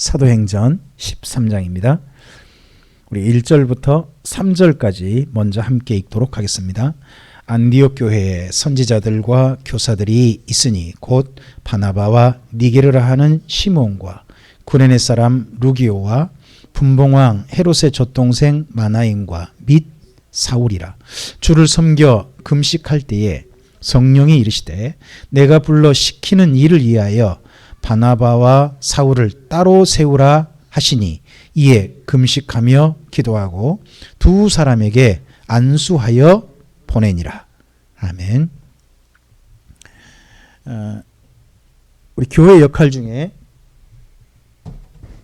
사도행전 13장입니다. 우리 1절부터 3절까지 먼저 함께 읽도록 하겠습니다. 안디옥 교회에 선지자들과 교사들이 있으니 곧 바나바와 니게르라 하는 시몬과 구레네 사람 루기오와 분봉왕 헤롯의 젖동생 마나임과 및 사울이라. 주를 섬겨 금식할 때에 성령이 이르시되 내가 불러 시키는 일을 위하여 바나바와 사울을 따로 세우라 하시니 이에 금식하며 기도하고 두 사람에게 안수하여 보내니라. 아멘. 우리 교회 역할 중에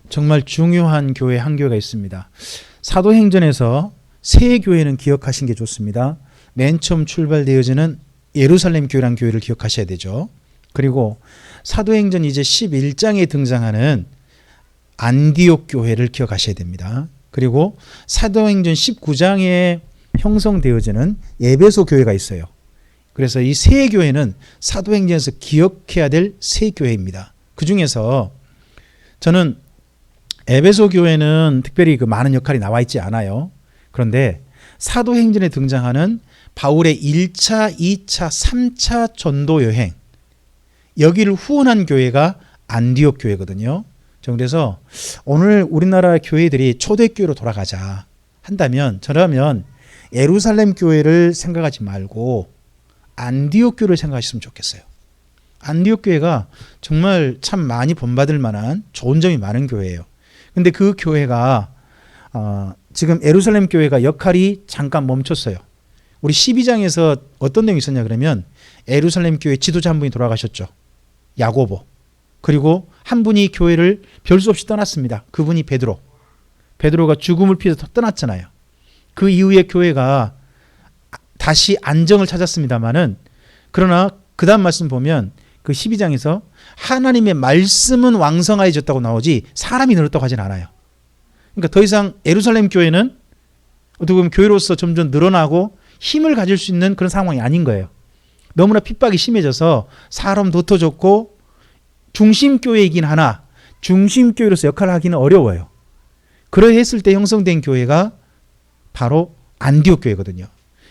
정말 중요한 교회 한 교회가 있습니다. 사도행전에서 세 교회는 기억하신 게 좋습니다. 맨 처음 출발되어지는 예루살렘 교회라는 교회를 기억하셔야 되죠. 그리고 사도행전 이제 11장에 등장하는 안디옥 교회를 기억하셔야 됩니다. 그리고 사도행전 19장에 형성되어지는 에베소 교회가 있어요. 그래서 이 세 교회는 사도행전에서 기억해야 될 세 교회입니다. 그 중에서 저는 에베소 교회는 특별히 그 많은 역할이 나와 있지 않아요. 그런데 사도행전에 등장하는 바울의 1차, 2차, 3차 전도 여행, 여기를 후원한 교회가 안디옥 교회거든요. 그래서 오늘 우리나라 교회들이 초대교회로 돌아가자 한다면 저라면 예루살렘 교회를 생각하지 말고 안디옥 교회를 생각하셨으면 좋겠어요. 안디옥 교회가 정말 참 많이 본받을 만한 좋은 점이 많은 교회예요. 근데 그 교회가 지금 예루살렘 교회가 역할이 잠깐 멈췄어요. 우리 12장에서 어떤 내용이 있었냐 그러면 예루살렘 교회 지도자 한 분이 돌아가셨죠. 야고보. 그리고 한 분이 교회를 별 수 없이 떠났습니다. 그분이 베드로. 베드로가 죽음을 피해서 떠났잖아요. 그 이후에 교회가 다시 안정을 찾았습니다만은 그러나 그 다음 말씀 보면 그 12장에서 하나님의 말씀은 왕성해졌다고 나오지 사람이 늘었다고 하진 않아요. 그러니까 더 이상 예루살렘 교회는 어떻게 보면 교회로서 점점 늘어나고 힘을 가질 수 있는 그런 상황이 아닌 거예요. 너무나 핍박이 심해져서 사람도 흩어졌고 중심교회이긴 하나 중심교회로서 역할을 하기는 어려워요. 그러했을 때 형성된 교회가 바로 안디옥 교회거든요.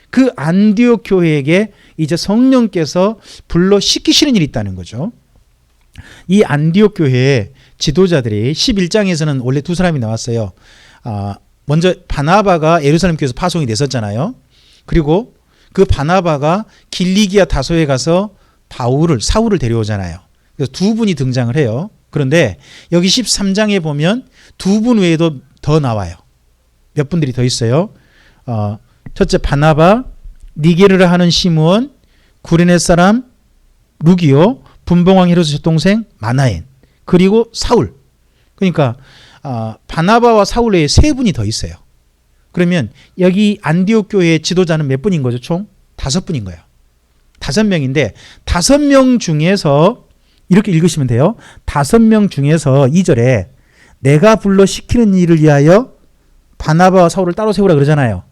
그 안디옥 교회에게 이제 성령께서 불러 시키시는 일이 있다는 거죠. 이 안디옥 교회의 지도자들이 11장에서는 원래 두 사람이 나왔어요. 먼저 바나바가 예루살렘 교회에서 파송이 됐었잖아요. 그리고 그 바나바가 길리기아 다소에 가서 사울을 데려오잖아요. 그래서 두 분이 등장을 해요. 그런데 여기 13장에 보면 두 분 외에도 더 나와요. 몇 분들이 더 있어요. 첫째 바나바, 니게르라 하는 시므온, 구레네 사람 루기오, 분봉왕 헤롯의 젖동생 마나엔, 그리고 사울. 그러니까 바나바와 사울 외에 세 분이 더 있어요. 그러면 여기 안디옥 교회의 지도자는 몇 분인 거죠? 총 5분인 거예요. 5명인데 5명 중에서 이렇게 읽으시면 돼요. 5명 중에서 2절에 내가 불러 시키는 일을 위하여 바나바와 사울을 따로 세우라 그러잖아요.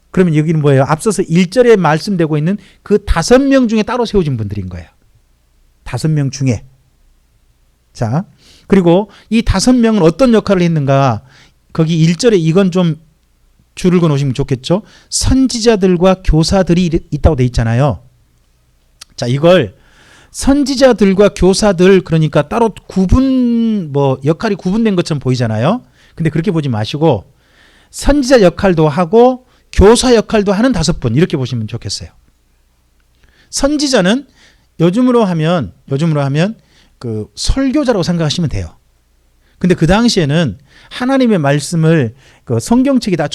그러면 여기는 뭐예요? 앞서서 1절에 말씀되고 있는 그 5명 중에 따로 세워진 분들인 거예요. 5명 중에. 자, 그리고 이 5명은 어떤 역할을 했는가? 거기 1절에 이건 좀 줄을 그어 놓으시면 좋겠죠. 선지자들과 교사들이 있다고 돼 있잖아요. 자, 이걸 선지자들과 교사들 그러니까 따로 역할이 구분된 것처럼 보이잖아요. 근데 그렇게 보지 마시고 선지자 역할도 하고 교사 역할도 하는 5분 이렇게 보시면 좋겠어요. 선지자는 요즘으로 하면 그 설교자라고 생각하시면 돼요. 근데 그 당시에는 하나님의 말씀을 그 성경책이 다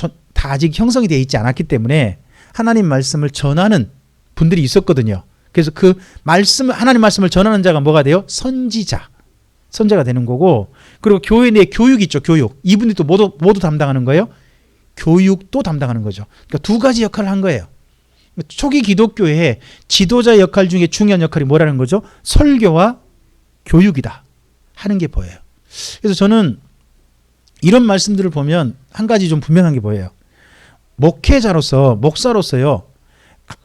아직 형성이 되어 있지 않았기 때문에 하나님 말씀을 전하는 분들이 있었거든요. 그래서 그 하나님 말씀을 전하는 자가 뭐가 돼요? 선자가 되는 거고, 그리고 교회 내 교육 있죠, 교육. 이분들이 또 모두 담당하는 거예요. 교육도 담당하는 거죠. 그러니까 두 가지 역할을 한 거예요. 초기 기독교의 지도자 역할 중에 중요한 역할이 뭐라는 거죠? 설교와 교육이다 하는 게 보여요. 그래서 저는 이런 말씀들을 보면 한 가지 좀 분명한 게 보여요. 목사로서요,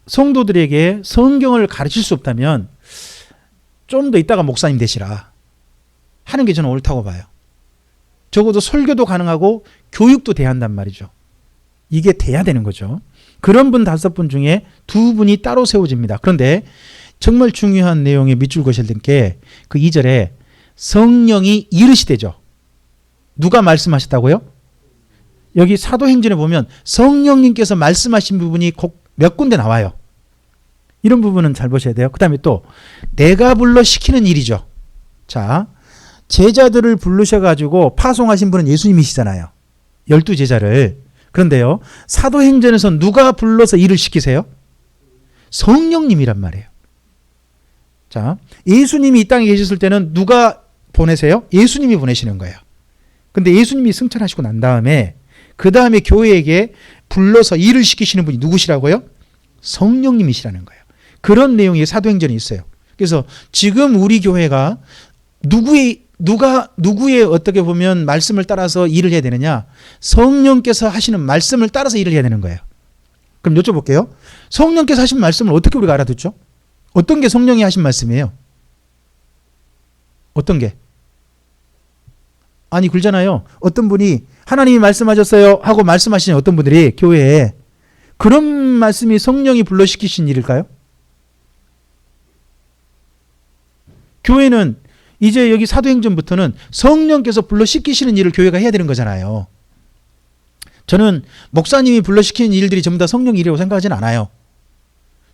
성도들에게 성경을 가르칠 수 없다면 좀 더 있다가 목사님 되시라 하는 게 저는 옳다고 봐요. 적어도 설교도 가능하고 교육도 돼야 한단 말이죠. 이게 돼야 되는 거죠. 그런 분 5분 중에 2분이 따로 세워집니다. 그런데 정말 중요한 내용에 밑줄 그으셔야 될 게 그 2절에 성령이 이르시되죠. 누가 말씀하셨다고요? 여기 사도행전에 보면 성령님께서 말씀하신 부분이 몇 군데 나와요. 이런 부분은 잘 보셔야 돼요. 그 다음에 또 내가 불러 시키는 일이죠. 자, 제자들을 부르셔가지고 파송하신 분은 예수님이시잖아요. 12제자를. 그런데요, 사도행전에서 누가 불러서 일을 시키세요? 성령님이란 말이에요. 자, 예수님이 이 땅에 계셨을 때는 누가 보내세요? 예수님이 보내시는 거예요. 근데 예수님이 승천하시고 난 다음에 그 다음에 교회에게 불러서 일을 시키시는 분이 누구시라고요? 성령님이시라는 거예요. 그런 내용이 사도행전에 있어요. 그래서 지금 우리 교회가 누구의 어떻게 보면 말씀을 따라서 일을 해야 되느냐? 성령께서 하시는 말씀을 따라서 일을 해야 되는 거예요. 그럼 여쭤볼게요. 성령께서 하신 말씀을 어떻게 우리가 알아듣죠? 어떤 게 성령이 하신 말씀이에요? 어떤 게? 아니 그러잖아요. 어떤 분이 하나님이 말씀하셨어요 하고 말씀하시는 어떤 분들이 교회에 그런 말씀이 성령이 불러시키신 일일까요? 교회는 이제 여기 사도행전부터는 성령께서 불러시키시는 일을 교회가 해야 되는 거잖아요. 저는 목사님이 불러시키는 일들이 전부 다 성령 일이라고 생각하지는 않아요.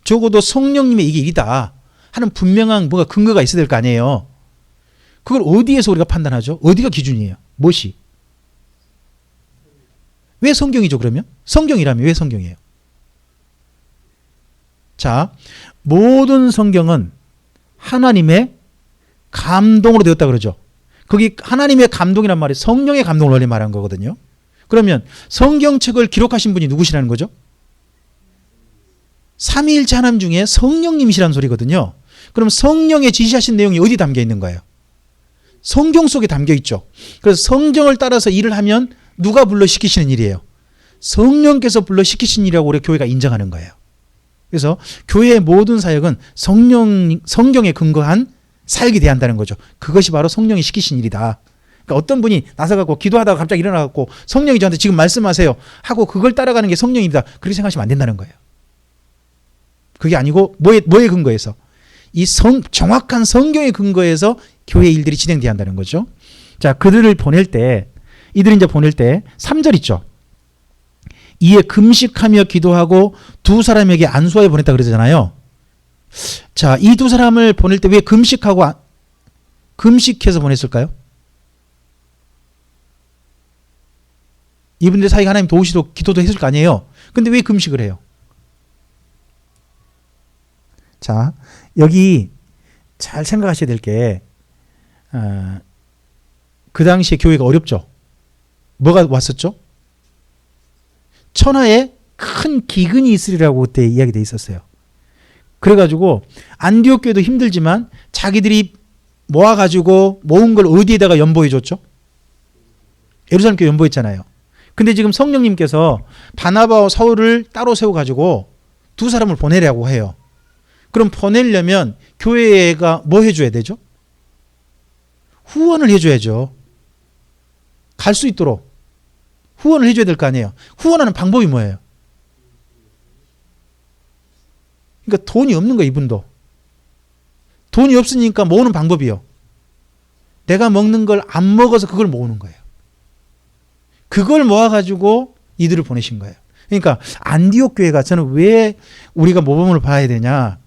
적어도 성령님의 이게 일이다 하는 분명한 뭐가 근거가 있어야 될 거 아니에요. 그걸 어디에서 우리가 판단하죠? 어디가 기준이에요? 무엇이? 왜 성경이죠 그러면? 성경이라면 왜 성경이에요? 자, 모든 성경은 하나님의 감동으로 되었다 그러죠. 거기 하나님의 감동이란 말이 성령의 감동을 원래 말한 거거든요. 그러면 성경책을 기록하신 분이 누구시라는 거죠? 삼위일체 하나님 중에 성령님이시라는 소리거든요. 그럼 성령의 지시하신 내용이 어디 담겨 있는 거예요? 성경 속에 담겨 있죠. 그래서 성경을 따라서 일을 하면 누가 불러 시키시는 일이에요? 성령께서 불러 시키신 일이라고 우리 교회가 인정하는 거예요. 그래서 교회의 모든 사역은 성경에 근거한 사역이 돼야 한다는 거죠. 그것이 바로 성령이 시키신 일이다. 그러니까 어떤 분이 나서갖고 기도하다가 갑자기 일어나갖고 성령이 저한테 지금 말씀하세요 하고 그걸 따라가는 게 성령입니다. 그렇게 생각하시면 안 된다는 거예요. 그게 아니고 뭐에 근거해서? 정확한 성경의 근거에서 교회 일들이 진행돼야 한다는 거죠. 자, 이들을 보낼 때 3절 있죠. 이에 금식하며 기도하고 2사람에게 안수하여 보냈다 그러잖아요. 자, 이 2사람을 보낼 때 왜 금식해서 보냈을까요? 이분들 사이가 하나님 도우시도록 기도도 했을 거 아니에요. 근데 왜 금식을 해요? 자, 여기 잘 생각하셔야 될 게, 그 당시에 교회가 어렵죠. 뭐가 왔었죠? 천하에 큰 기근이 있으리라고 그때 이야기되어 있었어요. 그래가지고 안디옥 교회도 힘들지만 자기들이 모아가지고 모은 걸 어디에다가 연보해 줬죠? 예루살렘 교회 연보했잖아요. 근데 지금 성령님께서 바나바와 사울을 따로 세워가지고 2사람을 보내려고 해요. 그럼 보내려면 교회가 뭐 해줘야 되죠? 후원을 해줘야죠. 갈 수 있도록 후원을 해줘야 될 거 아니에요. 후원하는 방법이 뭐예요? 그러니까 돈이 없는 거예요. 이분도. 돈이 없으니까 모으는 방법이요. 내가 먹는 걸 안 먹어서 그걸 모으는 거예요. 그걸 모아가지고 이들을 보내신 거예요. 그러니까 안디옥 교회가 저는 왜 우리가 모범을 봐야 되냐.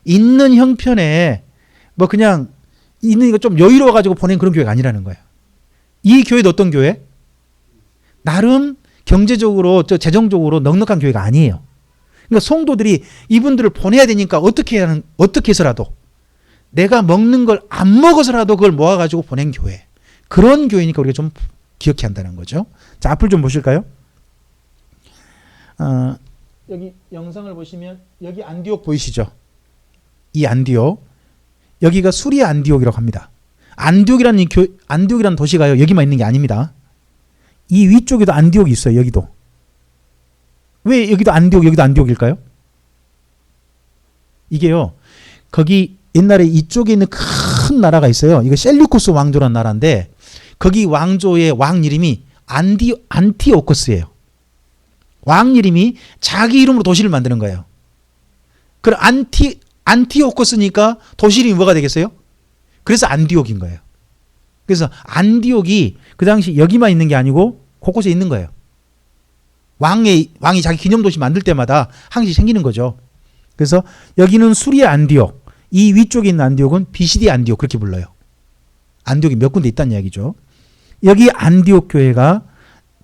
있는 형편에 뭐 그냥 있는 이거 좀 여유로워가지고 보낸 그런 교회가 아니라는 거예요. 이 교회도 어떤 교회? 나름 경제적으로 재정적으로 넉넉한 교회가 아니에요. 그러니까 성도들이 이분들을 보내야 되니까 어떻게 해서라도 내가 먹는 걸 안 먹어서라도 그걸 모아가지고 보낸 교회. 그런 교회니까 우리가 좀 기억해야 한다는 거죠. 자, 앞을 좀 보실까요? 여기 영상을 보시면 여기 안디옥 보이시죠? 이 안디옥. 여기가 수리아 안디옥이라고 합니다. 안디옥이라는 도시가요. 여기만 있는 게 아닙니다. 이 위쪽에도 안디옥이 있어요. 여기도. 왜 여기도 안디옥, 여기도 안디옥일까요? 이게요. 거기 옛날에 이쪽에 있는 큰 나라가 있어요. 이거 셀류쿠스 왕조라는 나라인데 거기 왕조의 왕 이름이 안티오코스예요. 왕 이름이 자기 이름으로 도시를 만드는 거예요. 그럼 안티오코스니까 도시 이름이 뭐가 되겠어요? 그래서 안디옥인 거예요. 그래서 안디옥이 그 당시 여기만 있는 게 아니고 곳곳에 있는 거예요. 왕이 자기 기념도시 만들 때마다 항시 생기는 거죠. 그래서 여기는 수리아 안디옥, 이 위쪽에 있는 안디옥은 비시디 안디옥 그렇게 불러요. 안디옥이 몇 군데 있다는 이야기죠. 여기 안디옥 교회가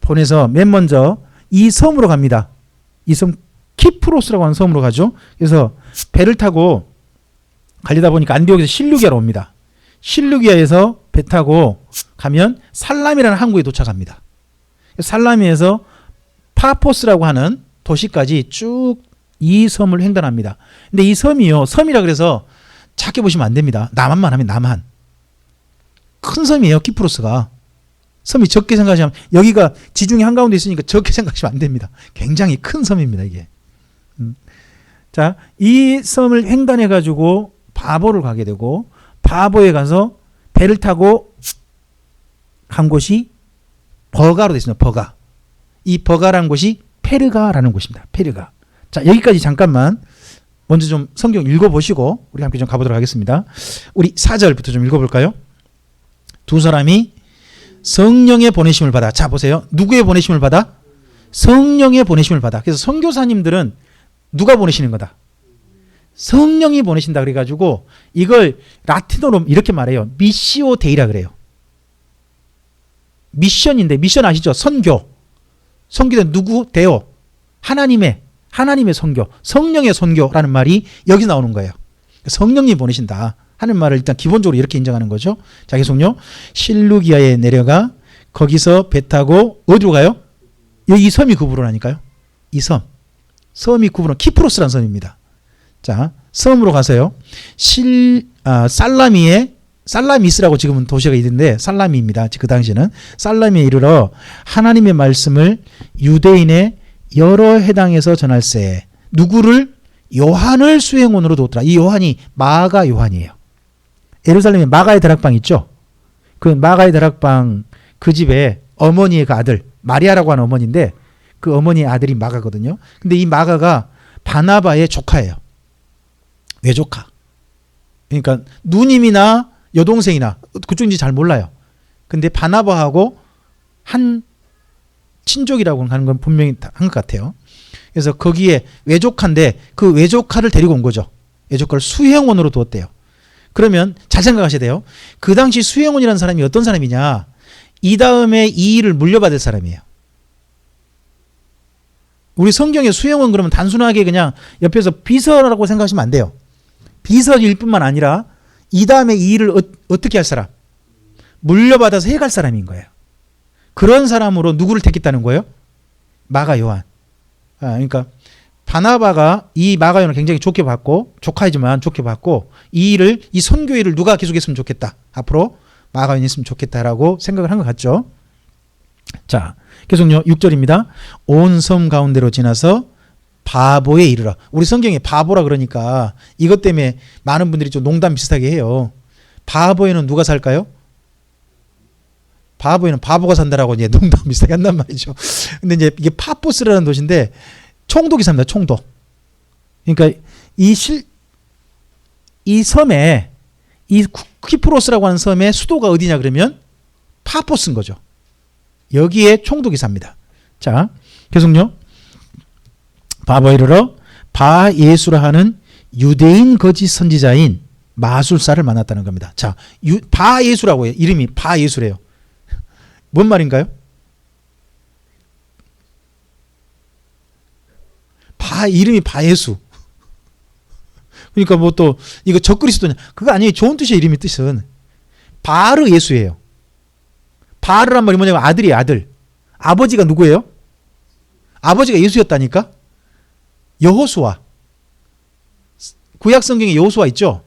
보내서 맨 먼저 이 섬으로 갑니다. 이 섬 키프로스라고 하는 섬으로 가죠. 그래서 배를 타고 가려다 보니까 안디옥에서 실루기아로 옵니다. 실루기아에서 배 타고 가면 살라미라는 항구에 도착합니다. 살라미에서 파포스라고 하는 도시까지 쭉 이 섬을 횡단합니다. 근데 이 섬이요, 섬이라 그래서 작게 보시면 안 됩니다. 남한만 하면 남한. 큰 섬이에요, 키프로스가. 섬이 적게 생각하시면, 여기가 지중해 한가운데 있으니까 적게 생각하시면 안 됩니다. 굉장히 큰 섬입니다, 이게. 자, 이 섬을 횡단해가지고 바보를 가게 되고, 바보에 가서 배를 타고 간 곳이 버가로 되어 있습니다. 버가. 이 버가라는 곳이 페르가라는 곳입니다. 페르가. 자, 여기까지 잠깐만 먼저 좀 성경 읽어보시고 우리 함께 좀 가보도록 하겠습니다. 우리 4절부터 좀 읽어볼까요? 두 사람이 성령의 보내심을 받아. 자, 보세요. 누구의 보내심을 받아? 성령의 보내심을 받아. 그래서 선교사님들은 누가 보내시는 거다? 성령이 보내신다 그래가지고 이걸 라틴어로 이렇게 말해요. 미시오 데이라 그래요. 미션인데, 미션 아시죠? 선교. 선교는 누구? 데오. 하나님의 선교, 성령의 선교라는 말이 여기서 나오는 거예요. 성령님 보내신다 하는 말을 일단 기본적으로 이렇게 인정하는 거죠. 자, 계속요. 실루기아에 내려가 거기서 배 타고 어디로 가요? 여기 이 섬이 구부로라니까요. 이 섬이 구부로, 키프로스라는 섬입니다. 자, 섬으로 가서요. 살라미스라고 지금은 도시가 있는데 살라미입니다. 그 당시에는 살라미에 이르러 하나님의 말씀을 유대인의 여러 해당에서 전할세. 누구를? 요한을 수행원으로 두었더라. 이 요한이 마가 요한이에요. 예루살렘에 마가의 다락방 있죠? 그 마가의 다락방 그 집에 어머니의 그 아들 마리아라고 하는 어머니인데 그 어머니의 아들이 마가거든요. 근데 이 마가가 바나바의 조카예요. 외조카. 그러니까 누님이나 여동생이나 그쪽인지 잘 몰라요. 근데 바나바하고 한 친족이라고 하는 건 분명히 한 것 같아요. 그래서 거기에 외조카인데 그 외조카를 데리고 온 거죠. 외조카를 수행원으로 두었대요. 그러면 잘 생각하셔야 돼요. 그 당시 수행원이라는 사람이 어떤 사람이냐? 이 다음에 이 일을 물려받을 사람이에요. 우리 성경의 수행원 그러면 단순하게 그냥 옆에서 비서라고 생각하시면 안 돼요. 비서일 뿐만 아니라 이 다음에 이 일을 어떻게 할 사람? 물려받아서 해갈 사람인 거예요. 그런 사람으로 누구를 택했다는 거예요? 마가 요한. 그러니까 바나바가 이 마가 요한을 굉장히 좋게 봤고, 조카이지만 좋게 봤고, 이 선교 일을 누가 계속했으면 좋겠다. 앞으로 마가 요한이 있으면 좋겠다라고 생각을 한 것 같죠. 자, 계속요. 6절입니다. 온 섬 가운데로 지나서 바보에 이르러. 우리 성경에 바보라 그러니까 이것 때문에 많은 분들이 좀 농담 비슷하게 해요. 바보에는 누가 살까요? 바보에는 바보가 산다라고 이제 농담 비슷하게 한단 말이죠. 근데 이제 이게 파포스라는 도시인데 총독이 삽니다. 총독. 그러니까 이 섬에 이 키프로스라고 하는 섬의 수도가 어디냐 그러면 파포스인 거죠. 여기에 총독이 삽니다. 자, 계속요. 바보에 이르러 바예수라 하는 유대인 거짓 선지자인 마술사를 만났다는 겁니다. 자, 바예수라고 해요. 이름이 바예수래요. 뭔 말인가요? 이름이 바예수. 그러니까 뭐 또 이거 적그리스도냐? 그거 아니에요. 좋은 뜻이에요. 이름이 뜻은. 바르 예수예요. 바르란 말이 뭐냐면 아들이에요. 아들. 아버지가 누구예요? 아버지가 예수였다니까? 여호수아. 구약 성경에 여호수아 있죠?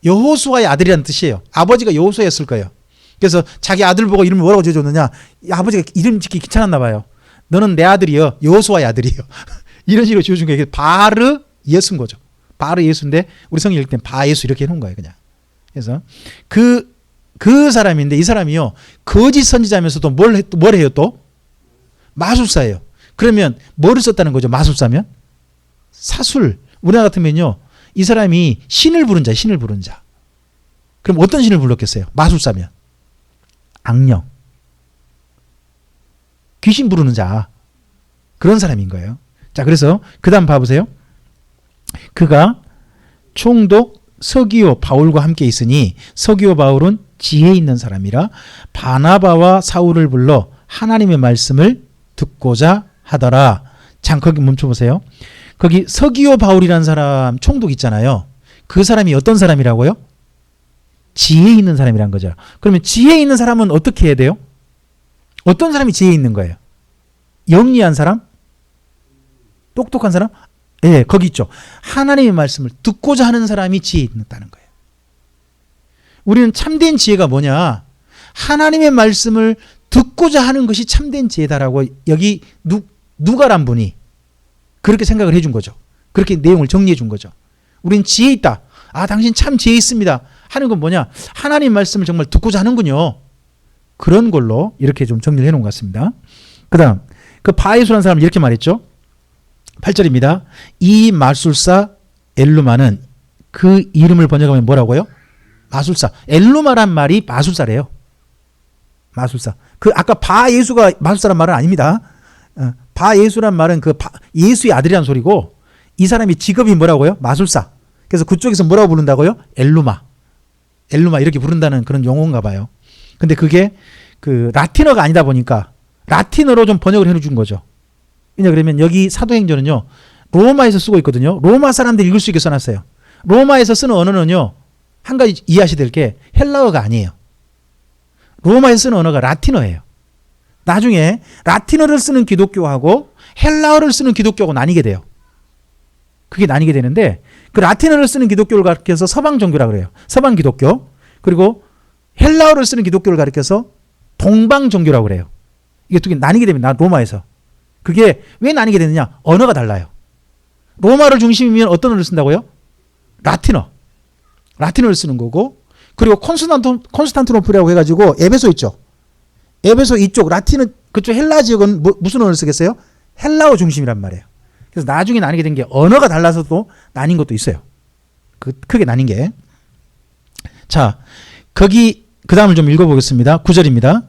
여호수아의 아들이라는 뜻이에요. 아버지가 여호수아였을 거예요. 그래서 자기 아들 보고 이름을 뭐라고 지어줬느냐? 아버지가 이름 짓기 귀찮았나 봐요. 너는 내 아들이여. 여호수아의 아들이여. 이런 식으로 지어준 거예요. 바르 예수인 거죠. 바르 예수인데 우리 성경 읽을 땐 바예수 이렇게 해놓은 거예요. 그냥. 그래서 그 그 사람인데 이 사람이요. 거짓 선지자면서도 뭘 해요 또? 마술사예요. 그러면 뭐를 썼다는 거죠? 마술사면? 사술. 우리나라 같으면요. 이 사람이 신을 부른 자예요. 신을 부른 자. 그럼 어떤 신을 불렀겠어요? 마술사면. 악령. 귀신 부르는 자. 그런 사람인 거예요. 자, 그래서 그 다음 봐보세요. 그가 총독 서기오 바울과 함께 있으니 서기오 바울은 지혜 있는 사람이라 바나바와 사울을 불러 하나님의 말씀을 듣고자 하더라. 참 거기 멈춰보세요. 거기 서기오 바울이라는 사람 총독 있잖아요. 그 사람이 어떤 사람이라고요? 지혜 있는 사람이란 거죠. 그러면 지혜 있는 사람은 어떻게 해야 돼요? 어떤 사람이 지혜 있는 거예요? 영리한 사람? 똑똑한 사람? 예, 거기 있죠. 하나님의 말씀을 듣고자 하는 사람이 지혜 있다는 거예요. 우리는 참된 지혜가 뭐냐? 하나님의 말씀을 듣고자 하는 것이 참된 지혜다라고 여기 누가란 분이 그렇게 생각을 해준 거죠. 그렇게 내용을 정리해 준 거죠. 우린 지혜 있다. 아, 당신 참 지혜 있습니다. 하는 건 뭐냐? 하나님 말씀을 정말 듣고자 하는군요. 그런 걸로 이렇게 좀 정리를 해놓은 것 같습니다. 그 다음 그 바에수라는 사람은 이렇게 말했죠. 8절입니다. 이 마술사 엘루마는 그 이름을 번역하면 뭐라고요? 마술사. 엘루마란 말이 마술사래요. 마술사. 그 아까 바예수가 마술사란 말은 아닙니다. 바예수란 말은 그 예수의 아들이란 소리고 이 사람이 직업이 뭐라고요? 마술사. 그래서 그쪽에서 뭐라고 부른다고요? 엘루마. 엘루마 이렇게 부른다는 그런 용어인가 봐요. 근데 그게 그 라틴어가 아니다 보니까 라틴어로 좀 번역을 해준 거죠. 그러면 여기 사도행전은요. 로마에서 쓰고 있거든요. 로마 사람들이 읽을 수 있게 써놨어요. 로마에서 쓰는 언어는요. 한 가지 이해하셔야 될 게 헬라어가 아니에요. 로마에서 쓰는 언어가 라틴어예요. 나중에 라틴어를 쓰는 기독교하고 헬라어를 쓰는 기독교하고 나뉘게 돼요. 그게 나뉘게 되는데 그 라틴어를 쓰는 기독교를 가르쳐서 서방 종교라고 그래요. 서방 기독교. 그리고 헬라어를 쓰는 기독교를 가르쳐서 동방 종교라고 그래요. 이게 두 개 나뉘게 됩니다. 로마에서. 그게 왜 나뉘게 되느냐? 언어가 달라요. 로마를 중심이면 어떤 언어를 쓴다고요? 라틴어. 라틴어를 쓰는 거고 그리고 콘스탄티노플이라고 해가지고 에베소 있죠. 에베소 이쪽 라틴어 그쪽 헬라 지역은 무슨 언어를 쓰겠어요? 헬라어 중심이란 말이에요. 그래서 나중에 나뉘게 된 게 언어가 달라서도 나뉜 것도 있어요. 크게 나뉜 게. 자, 거기 그 다음을 좀 읽어보겠습니다. 9절입니다.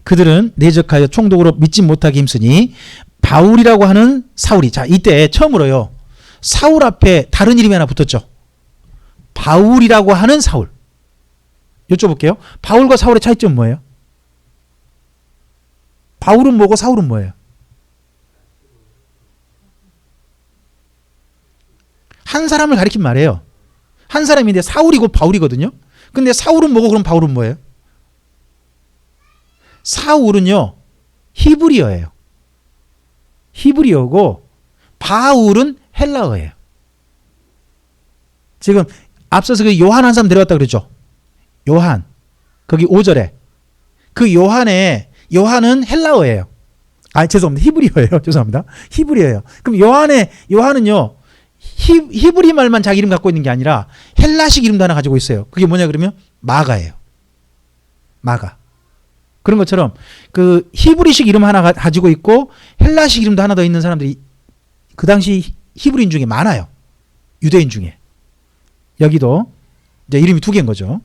그들은 내적하여 총독으로 믿지 못하게 힘쓰니 바울이라고 하는 사울이 자 이때 처음으로요. 사울 앞에 다른 이름이 하나 붙었죠. 바울이라고 하는 사울. 여쭤볼게요. 바울과 사울의 차이점은 뭐예요? 바울은 뭐고 사울은 뭐예요? 한 사람을 가리킨 말이에요. 한 사람인데 사울이고 바울이거든요. 근데 사울은 뭐고 그럼 바울은 뭐예요? 사울은요. 히브리어예요. 히브리어고 바울은 헬라어예요. 지금 앞서서 그 요한 한 사람 데려왔다 그랬죠. 요한. 거기 5절에. 그 요한은 헬라어예요. 아, 죄송합니다. 히브리어예요. 죄송합니다. 히브리어예요. 그럼 요한은요. 히브리 말만 자기 이름 갖고 있는 게 아니라 헬라식 이름도 하나 가지고 있어요. 그게 뭐냐 그러면 마가예요. 마가. 그런 것처럼 그 히브리식 이름 하나 가지고 있고 헬라식 이름도 하나 더 있는 사람들이 그 당시 히브리인 중에 많아요. 유대인 중에. 여기도 이제 이름이 두 개인 거죠.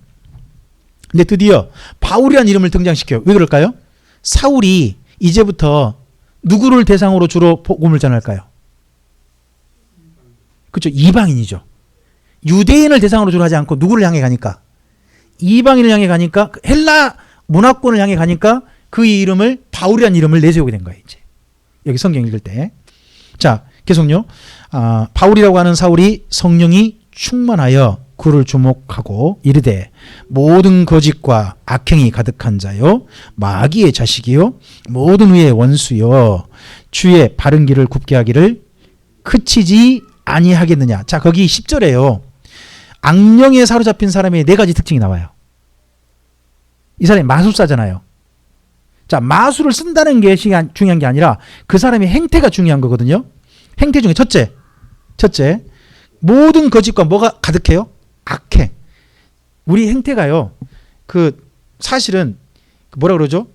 근데 드디어 바울이라는 이름을 등장시켜요. 왜 그럴까요? 사울이 이제부터 누구를 대상으로 주로 복음을 전할까요? 그렇죠. 이방인이죠. 유대인을 대상으로 주로 하지 않고 누구를 향해 가니까? 이방인을 향해 가니까 헬라 문화권을 향해 가니까 그 이름을 바울이라는 이름을 내세우게 된 거예요. 이제 여기 성경 읽을 때. 자, 계속요. 바울이라고 하는 사울이 성령이 충만하여 그를 주목하고 이르되 모든 거짓과 악행이 가득한 자요 마귀의 자식이요 모든 의의 원수요 주의 바른 길을 굽게 하기를 그치지 아니하겠느냐. 자, 거기 10절에요. 악령에 사로잡힌 사람의 네 가지 특징이 나와요. 이 사람이 마술사잖아요. 자, 마술을 쓴다는 게 중요한 게 아니라 그 사람의 행태가 중요한 거거든요. 행태 중에 첫째, 모든 거짓과 뭐가 가득해요? 악행. 우리 행태가요. 그 사실은 뭐라 그러죠?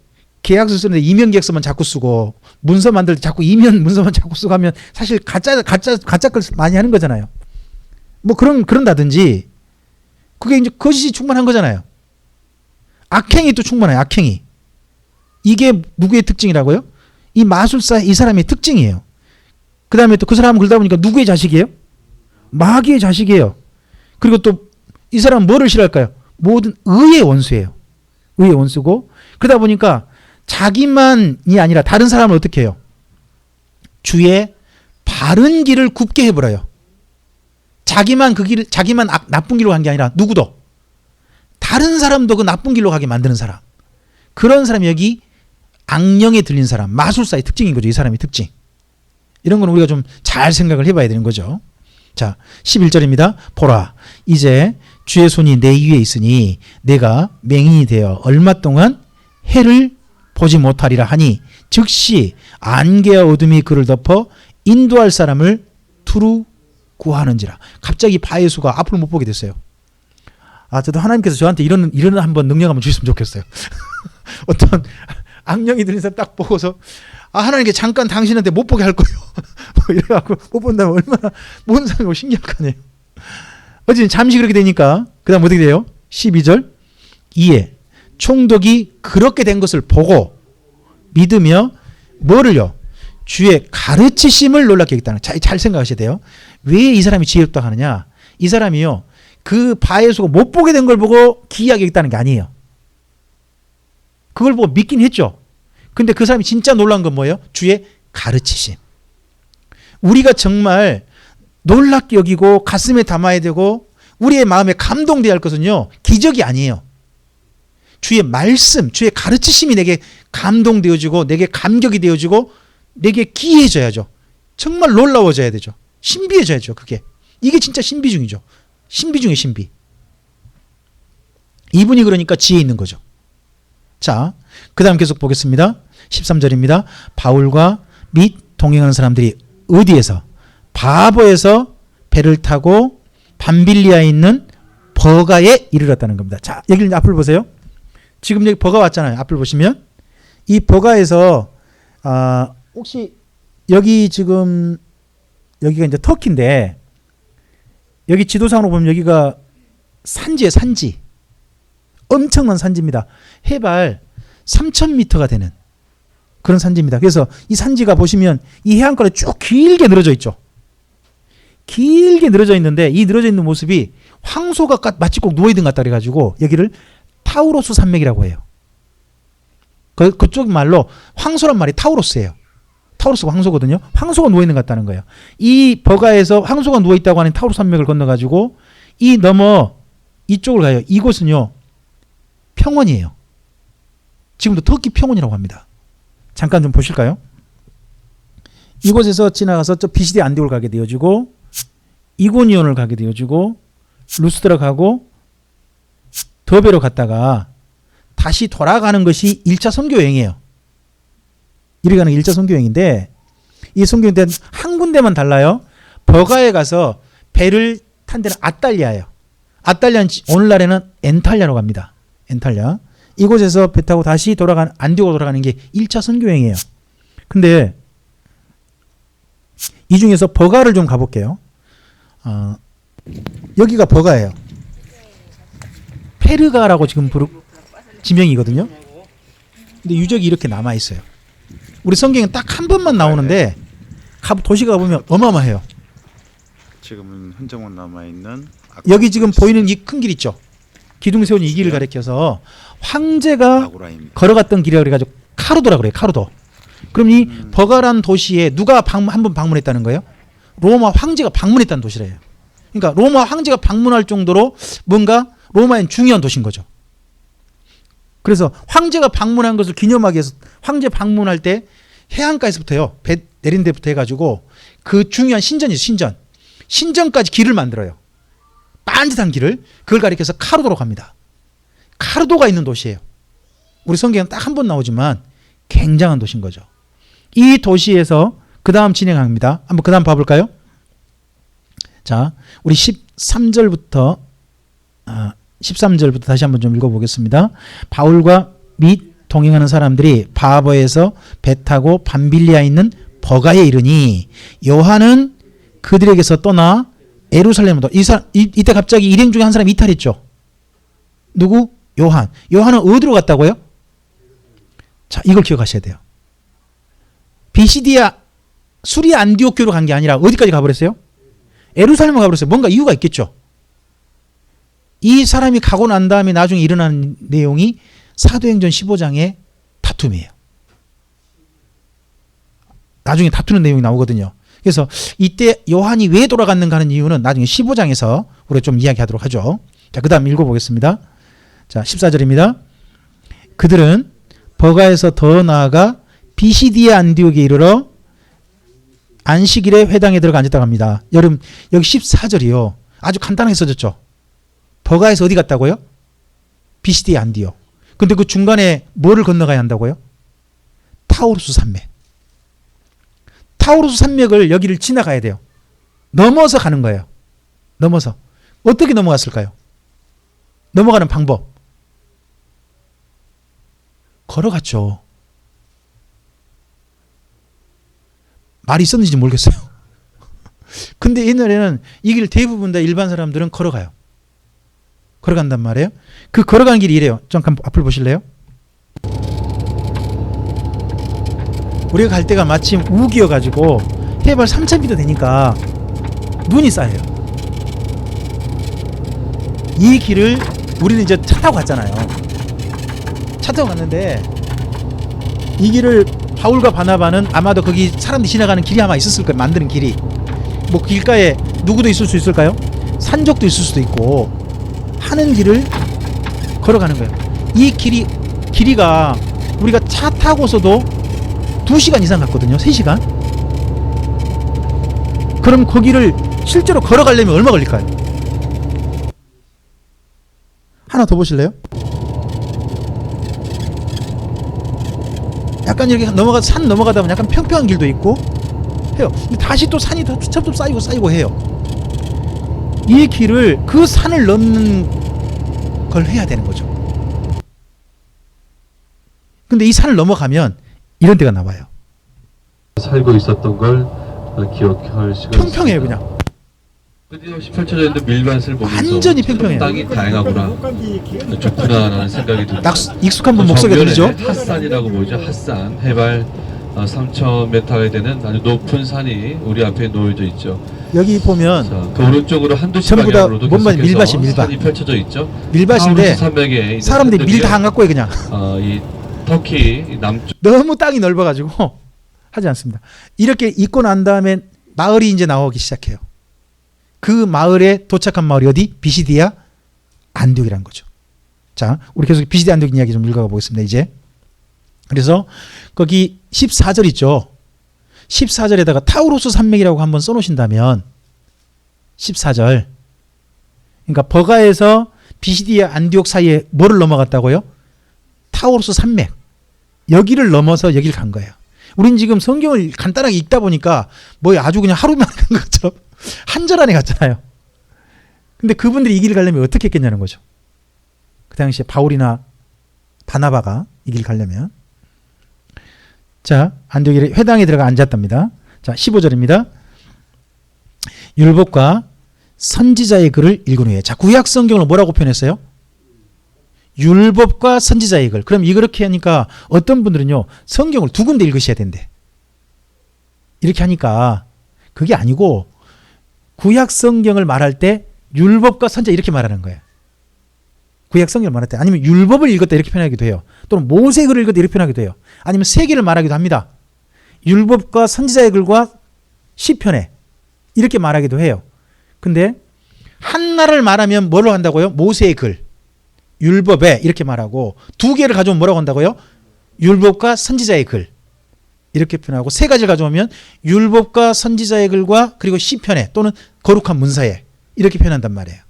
계약서 쓰는데 이면 계약서만 자꾸 쓰고 문서 만들 때 자꾸 이면 문서만 자꾸 쓰고 하면 사실 가짜 걸 많이 하는 거잖아요. 뭐 그런다든지 그게 이제 거짓이 충만한 거잖아요. 악행이 또 충만해요. 악행이. 이게 누구의 특징이라고요? 이 마술사 이 사람의 특징이에요. 그 다음에 또 그 사람은 그러다 보니까 누구의 자식이에요? 마귀의 자식이에요. 그리고 또 이 사람은 뭐를 싫어할까요? 모든 의의 원수예요. 의의 원수고 그러다 보니까 자기만이 아니라 다른 사람을 어떻게 해요? 주의 바른 길을 굽게 해버려요. 자기만 나쁜 길로 간 게 아니라 누구도 다른 사람도 그 나쁜 길로 가게 만드는 사람. 그런 사람이 여기 악령에 들린 사람, 마술사의 특징인 거죠. 이 사람의 특징. 이런 건 우리가 좀 잘 생각을 해봐야 되는 거죠. 자, 11절입니다. 보라, 이제 주의 손이 내 위에 있으니 내가 맹인이 되어 얼마 동안 해를 보지 못하리라 하니 즉시 안개와 어둠이 그를 덮어 인도할 사람을 두루 구하는지라. 갑자기 바예수가 앞을 못 보게 됐어요. 저도 하나님께서 저한테 이런 한번 능력 한번 주셨으면 좋겠어요. 어떤 악령이 들린 사람 딱 보고서 하나님께 잠깐 당신한테 못 보게 할 거예요. 뭐 이래갖고 못 본다면 얼마나 모든 사람이 신기할 거 아니에요. 어쨌든 잠시 그렇게 되니까 그 다음 어떻게 돼요? 12절 이에 총독이 그렇게 된 것을 보고 믿으며 뭐를요? 주의 가르치심을 놀랍게 여겼다는. 잘 생각하셔야 돼요. 왜 이 사람이 지혜롭다고 하느냐? 이 사람이요. 그 바예수가 못 보게 된 걸 보고 기이하게 여겼다는 게 아니에요. 그걸 보고 믿긴 했죠. 근데 그 사람이 진짜 놀란 건 뭐예요? 주의 가르치심. 우리가 정말 놀랍게 여기고 가슴에 담아야 되고 우리의 마음에 감동돼야 할 것은요. 기적이 아니에요. 주의 말씀, 주의 가르치심이 내게 감동되어지고 내게 감격이 되어지고 내게 기이해져야죠. 정말 놀라워져야 되죠. 신비해져야죠. 그게. 이게 진짜 신비 중이죠. 신비 중에 신비. 이분이 그러니까 지혜 있는 거죠. 자, 그 다음 계속 보겠습니다. 13절입니다. 바울과 및 동행하는 사람들이 어디에서? 바보에서 배를 타고 밤빌리아에 있는 버가에 이르렀다는 겁니다. 자, 여기 앞을 보세요. 지금 여기 버가 왔잖아요. 앞을 보시면 이 버가에서 혹시 여기 지금 여기가 이제 터키인데 여기 지도상으로 보면 여기가 산지예요. 산지. 엄청난 산지입니다. 해발 3,000m가 되는 그런 산지입니다. 그래서 이 산지가 보시면 이 해안가로 쭉 길게 늘어져 있죠. 길게 늘어져 있는데 이 늘어져 있는 모습이 황소가 마치 꼭 누워있는 것 같다 그래가지고 여기를 타우로스 산맥이라고 해요. 그쪽 말로 황소란 말이 타우로스예요. 타우로스가 황소거든요. 황소가 누워있는 것 같다는 거예요. 이 버가에서 황소가 누워있다고 하는 타우로스 산맥을 건너가지고 이 넘어 이쪽을 가요. 이곳은요. 평원이에요. 지금도 터키 평원이라고 합니다. 잠깐 좀 보실까요? 이곳에서 지나가서 저 비시디 안디올 가게 되어지고 이고니온을 가게 되어지고 루스드라 가고 더베로 갔다가 다시 돌아가는 것이 1차 선교 여행이에요. 이리 가는 1차 선교 여행인데 이 선교 여행 때는 한 군데만 달라요. 버가에 가서 배를 탄 데는 아탈리아예요. 아탈리아는 오늘날에는 엔탈리아라고 합니다. 엔탈리아. 이곳에서 배 타고 다시 돌아가는 안디오로 돌아가는 게 1차 선교 여행이에요. 근데 이 중에서 버가를 좀 가볼게요. 여기가 버가예요. 페르가라고 지금 지명이거든요. 근데 유적이 이렇게 남아 있어요. 우리 성경에 딱 한 번만 나오는데 도시 가보면 어마어마해요. 지금은 흔적만 남아 있는 여기 지금 보이는 이 큰 길 있죠. 기둥 세운 이 길을 가리켜서 황제가 아고라입니다. 걸어갔던 길이라고 그래가지고 카르도라 그래요. 카르도. 그럼 이 버가란 도시에 누가 한 번 방문했다는 거예요? 로마 황제가 방문했다는 도시래요. 그러니까 로마 황제가 방문할 정도로 뭔가 로마엔 중요한 도시인 거죠. 그래서 황제가 방문한 것을 기념하기 위해서 황제 방문할 때 해안가에서부터요. 배 내린 데부터 해가지고 그 중요한 신전이죠. 신전까지 길을 만들어요. 빤듯한 길을. 그걸 가리켜서 카르도로 갑니다. 카르도가 있는 도시예요. 우리 성경은 딱 한 번 나오지만 굉장한 도시인 거죠. 이 도시에서 그 다음 진행합니다. 한번 그 다음 봐볼까요? 자, 우리 13절부터 13절부터 다시 한번 좀 읽어보겠습니다. 바울과 및 동행하는 사람들이 바버에서 배 타고 밤빌리아에 있는 버가에 이르니 요한은 그들에게서 떠나 예루살렘으로. 이때 갑자기 일행 중에 한 사람이 이탈했죠. 누구? 요한. 요한은 어디로 갔다고요? 자, 이걸 기억하셔야 돼요. 비시디아 수리아 안디옥교로 간 게 아니라 어디까지 가버렸어요? 예루살렘으로 가버렸어요. 뭔가 이유가 있겠죠. 이 사람이 가고 난 다음에 나중에 일어난 내용이 사도행전 15장의 다툼이에요. 나중에 다투는 내용이 나오거든요. 그래서 이때 요한이 왜 돌아갔는가 하는 이유는 나중에 15장에서 우리가 좀 이야기하도록 하죠. 자, 그 다음 읽어보겠습니다. 자, 14절입니다. 그들은 버가에서 더 나아가 비시디아 안디옥에 이르러 안식일에 회당에 들어가 앉았다고 합니다. 여러분, 여기 14절이요. 아주 간단하게 써졌죠. 버가에서 어디 갔다고요? 비시디아 안디옥. 근데 그 중간에 뭐를 건너가야 한다고요? 타우루스 산맥. 타우루스 산맥을 여기를 지나가야 돼요. 넘어서 가는 거예요. 넘어서. 어떻게 넘어갔을까요? 넘어가는 방법. 걸어갔죠. 말이 있었는지 모르겠어요. 근데 옛날에는 이 길 대부분 다 일반 사람들은 걸어가요. 걸어간단 말이에요. 그 걸어가는 길이 이래요. 잠깐 앞을 보실래요? 우리가 갈 때가 마침 우기여가지고 해발 3,000m 되니까 눈이 쌓여요. 이 길을 우리는 이제 차 타고 갔잖아요. 차 타고 갔는데 이 길을 바울과 바나바는 아마도 거기 사람들이 지나가는 길이 아마 있었을 거예요. 만드는 길이. 뭐 길가에 누구도 있을 수 있을까요? 산적도 있을 수도 있고 하는 길을 걸어가는 거예요. 이 길이가 우리가 차 타고서도 2시간 이상 갔거든요. 3시간. 그럼 거기를 실제로 걸어가려면 얼마 걸릴까요? 하나 더 보실래요? 약간 이렇게 산 넘어가다 보면 약간 평평한 길도 있고 해요. 근데 다시 또 산이 더 첩첩 쌓이고 해요. 이 길을 그 산을 넘는 걸 해야 되는 거죠. 근데 이 산을 넘어가면 이런 데가 나와요. 살고 있었던 걸 기억할 시간. 평평해요, 그냥. 끊임없이 펼쳐져 있는 밀밭을 보면서 완전히 평평해요. 땅이 다양하구나, 좋구나라는 생각이 듭니다. 익숙한 분 목소리가 들리죠? 핫산이라고 보이죠. 핫산 해발 3,000m에 되는 아주 높은 산이 우리 앞에 놓여져 있죠. 여기 보면 자, 그 오른쪽으로 한도시 전부 다 방향으로도 뭔가 계속해서 밀밭이 밀밭. 산이 펼쳐져 있죠. 밀밭인데 타우루스 산맥에 있는 사람들이 밀 다 산들이요. 안 갖고 해 그냥. 이 터키 남쪽 너무 땅이 넓어가지고 하지 않습니다. 이렇게 있고 난 다음에 마을이 이제 나오기 시작해요. 그 마을에 도착한 마을이 어디? 비시디아 안디옥이라는 거죠. 자, 우리 계속 비시디아 안디옥 이야기 좀 읽어가 보겠습니다. 이제 그래서 거기 14절 있죠. 14절에다가 타우루스 산맥이라고 한번 써놓으신다면 14절, 그러니까 버가에서 비시디아 안디옥 사이에 뭐를 넘어갔다고요? 타우루스 산맥. 여기를 넘어서 여기를 간 거예요. 우린 지금 성경을 간단하게 읽다 보니까 뭐 아주 그냥 하루만 간 것처럼 한 절 안에 갔잖아요. 근데 그분들이 이 길을 가려면 어떻게 했겠냐는 거죠. 그 당시에 바울이나 바나바가 이 길을 가려면. 자, 안디옥에 회당에 들어가 앉았답니다. 자, 15절입니다. 율법과 선지자의 글을 읽은 후에. 자, 구약 성경을 뭐라고 표현했어요? 율법과 선지자의 글. 그럼 이렇게 하니까 어떤 분들은요, 성경을 2군데 읽으셔야 된대. 이렇게 하니까 그게 아니고 구약 성경을 말할 때 율법과 선지자 이렇게 말하는 거예요. 구약 성경을 말할 때. 아니면 율법을 읽었다 이렇게 표현하기도 해요. 또는 모세의 글을 읽었다 이렇게 표현하기도 해요. 아니면 세 개를 말하기도 합니다. 율법과 선지자의 글과 시편에 이렇게 말하기도 해요. 근데 하나를 말하면 뭐로 한다고요? 모세의 글, 율법에 이렇게 말하고, 2개를 가져오면 뭐라고 한다고요? 율법과 선지자의 글 이렇게 표현하고, 3가지를 가져오면 율법과 선지자의 글과 그리고 시편에 또는 거룩한 문서에 이렇게 표현한단 말이에요.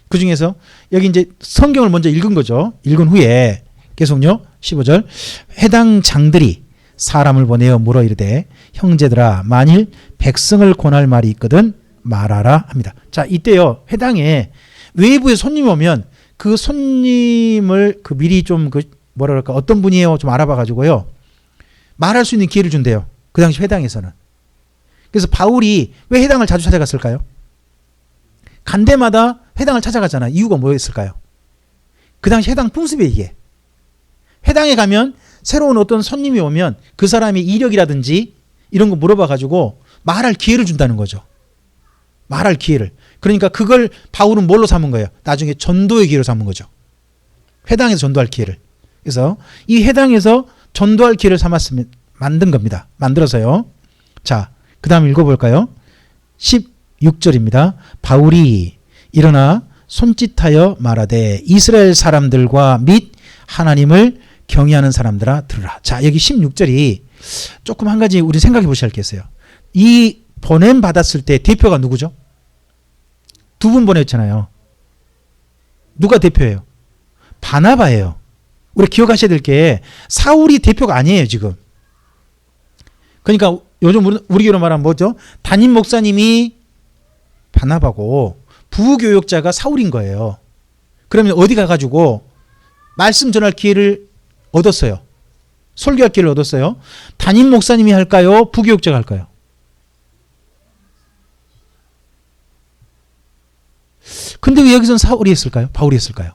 그 중에서 여기 이제 성경을 먼저 읽은 거죠. 읽은 후에 계속요. 15절, 회당 장들이 사람을 보내어 물어 이르되 형제들아 만일 백성을 권할 말이 있거든 말하라 합니다. 자, 이때요 회당에 외부에 손님이 오면 그 손님을 그 미리 좀 그 뭐라 그럴까 어떤 분이에요 좀 알아봐 가지고요. 말할 수 있는 기회를 준대요. 그 당시 회당에서는. 그래서 바울이 왜 회당을 자주 찾아갔을까요? 간 데마다 회당을 찾아가잖아. 이유가 뭐였을까요? 그 당시 회당 풍습이에요, 이게. 회당에 가면 새로운 어떤 손님이 오면 그 사람의 이력이라든지 이런 거 물어봐 가지고 말할 기회를 준다는 거죠. 말할 기회를. 그러니까 그걸 바울은 뭘로 삼은 거예요? 나중에 전도의 기회로 삼은 거죠. 회당에서 전도할 기회를. 그래서 이 회당에서 전도할 기회를 삼았으면 만든 겁니다. 만들어서요. 자, 그 다음 읽어볼까요? 16절입니다. 바울이 일어나 손짓하여 말하되 이스라엘 사람들과 및 하나님을 경외하는 사람들아 들으라. 자, 여기 16절이 조금 한 가지 우리 생각해 보셔야 할 게 있어요. 이 보냄 받았을 때 대표가 누구죠? 두 분 보냈잖아요. 누가 대표예요? 바나바예요. 우리 기억하셔야 될 게 사울이 대표가 아니에요, 지금. 그러니까 요즘 우리 교로 말하면 뭐죠? 담임 목사님이 바나바고 부교역자가 사울인 거예요. 그러면 어디 가가지고 말씀 전할 기회를 얻었어요. 설교할 기회를 얻었어요. 담임 목사님이 할까요? 부교역자가 할까요? 근데 왜 여기서는 사울이 했을까요? 바울이 했을까요?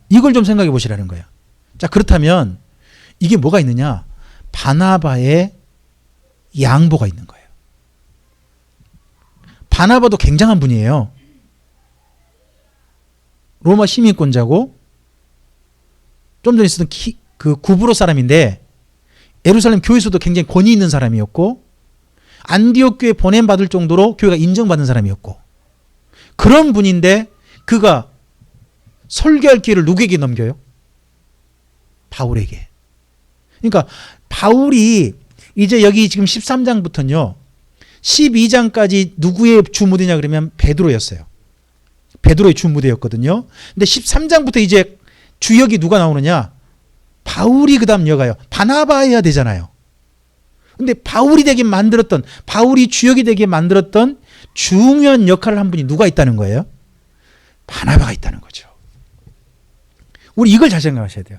이걸 좀 생각해 보시라는 거예요. 자, 그렇다면 이게 뭐가 있느냐? 바나바의 양보가 있는 거예요. 바나바도 굉장한 분이에요. 로마 시민권자고 좀 전에 있었던 그 구브로 사람인데 예루살렘 교회에서도 굉장히 권위 있는 사람이었고 안디옥 교회 보냄받을 정도로 교회가 인정받는 사람이었고 그런 분인데 그가 설교할 기회를 누구에게 넘겨요? 바울에게. 그러니까 바울이 이제 여기 지금 13장부터는요. 12장까지 누구의 주무대냐 그러면 베드로였어요. 베드로의 주무대였거든요. 근데 13장부터 이제 주역이 누가 나오느냐? 바울이 그 다음 여가요. 바나바해야 되잖아요. 근데 바울이 되게 만들었던 바울이 주역이 되게 만들었던 중요한 역할을 한 분이 누가 있다는 거예요? 바나바가 있다는 거죠. 우리 이걸 잘 생각하셔야 돼요.